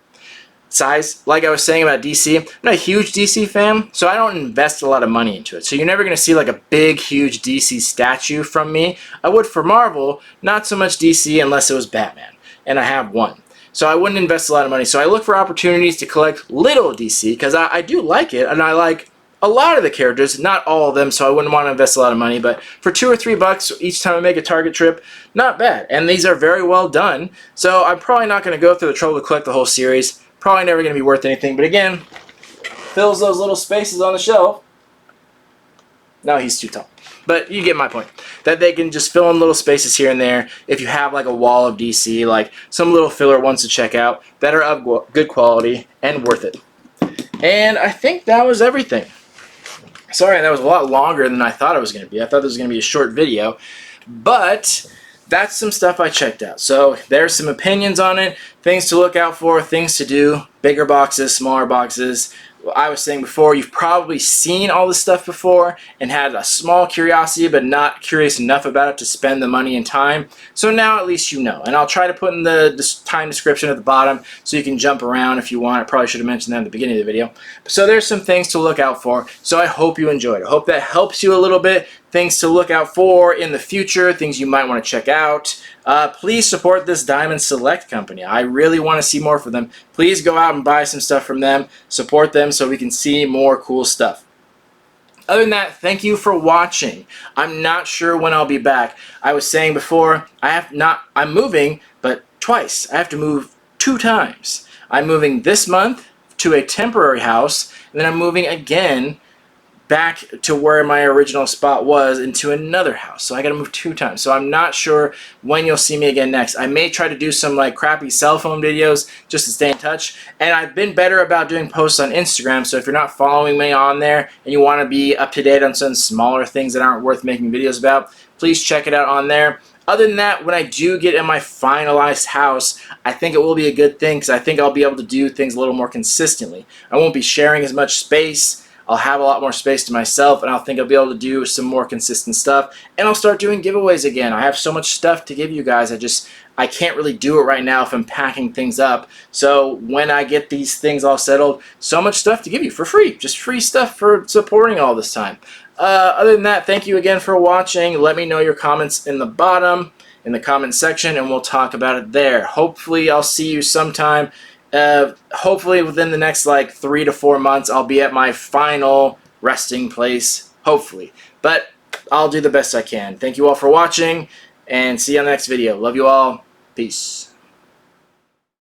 Like I was saying about DC, I'm not a huge DC fan, so I don't invest a lot of money into it. So you're never going to see like a big, huge DC statue from me. I would for Marvel, not so much DC unless it was Batman, and I have one. So I wouldn't invest a lot of money. So I look for opportunities to collect little DC, because I do like it, and I like a lot of the characters, not all of them, so I wouldn't want to invest a lot of money, but for $2 or $3 each time I make a Target trip, not bad. And these are very well done, so I'm probably not going to go through the trouble to collect the whole series. Probably never going to be worth anything, but again, fills those little spaces on the shelf. No, he's too tall. But you get my point. That they can just fill in little spaces here and there if you have like a wall of DC, like some little filler ones to check out that are of good quality and worth it. And I think that was everything. Sorry, that was a lot longer than I thought it was going to be. I thought this was going to be a short video, but that's some stuff I checked out. So there's some opinions on it, things to look out for, things to do, bigger boxes, smaller boxes. I was saying before, you've probably seen all this stuff before and had a small curiosity but not curious enough about it to spend the money and time. So now at least you know. And I'll try to put in the time description at the bottom so you can jump around if you want. I probably should have mentioned that in the beginning of the video. So there's some things to look out for. So I hope you enjoyed it. I hope that helps you a little bit. Things to look out for in the future, things you might want to check out. Please support this Diamond Select company. I really want to see more from them. Please go out and buy some stuff from them. Support them so we can see more cool stuff. Other than that, thank you for watching. I'm not sure when I'll be back. I was saying before, I'm moving, but twice. I have to move 2 times. I'm moving this month to a temporary house, and then I'm moving again back to where my original spot was into another house. So I gotta move 2 times. So I'm not sure when you'll see me again next. I may try to do some like crappy cell phone videos just to stay in touch. And I've been better about doing posts on Instagram. So if you're not following me on there and you want to be up to date on some smaller things that aren't worth making videos about, please check it out on there. Other than that, when I do get in my finalized house, I think it will be a good thing because I think I'll be able to do things a little more consistently. I won't be sharing as much space. I'll have a lot more space to myself, and I think I'll be able to do some more consistent stuff, and I'll start doing giveaways again. I have so much stuff to give you guys. I can't really do it right now if I'm packing things up. So when I get these things all settled, so much stuff to give you for free. Just free stuff for supporting all this time. Other than that, thank you again for watching. Let me know your comments in the bottom, in the comment section, and we'll talk about it there. Hopefully I'll see you sometime. Hopefully within the next like 3 to 4 months I'll be at my final resting place, hopefully. But I'll do the best I can. Thank you all for watching, and see you on the next video. Love you all. Peace.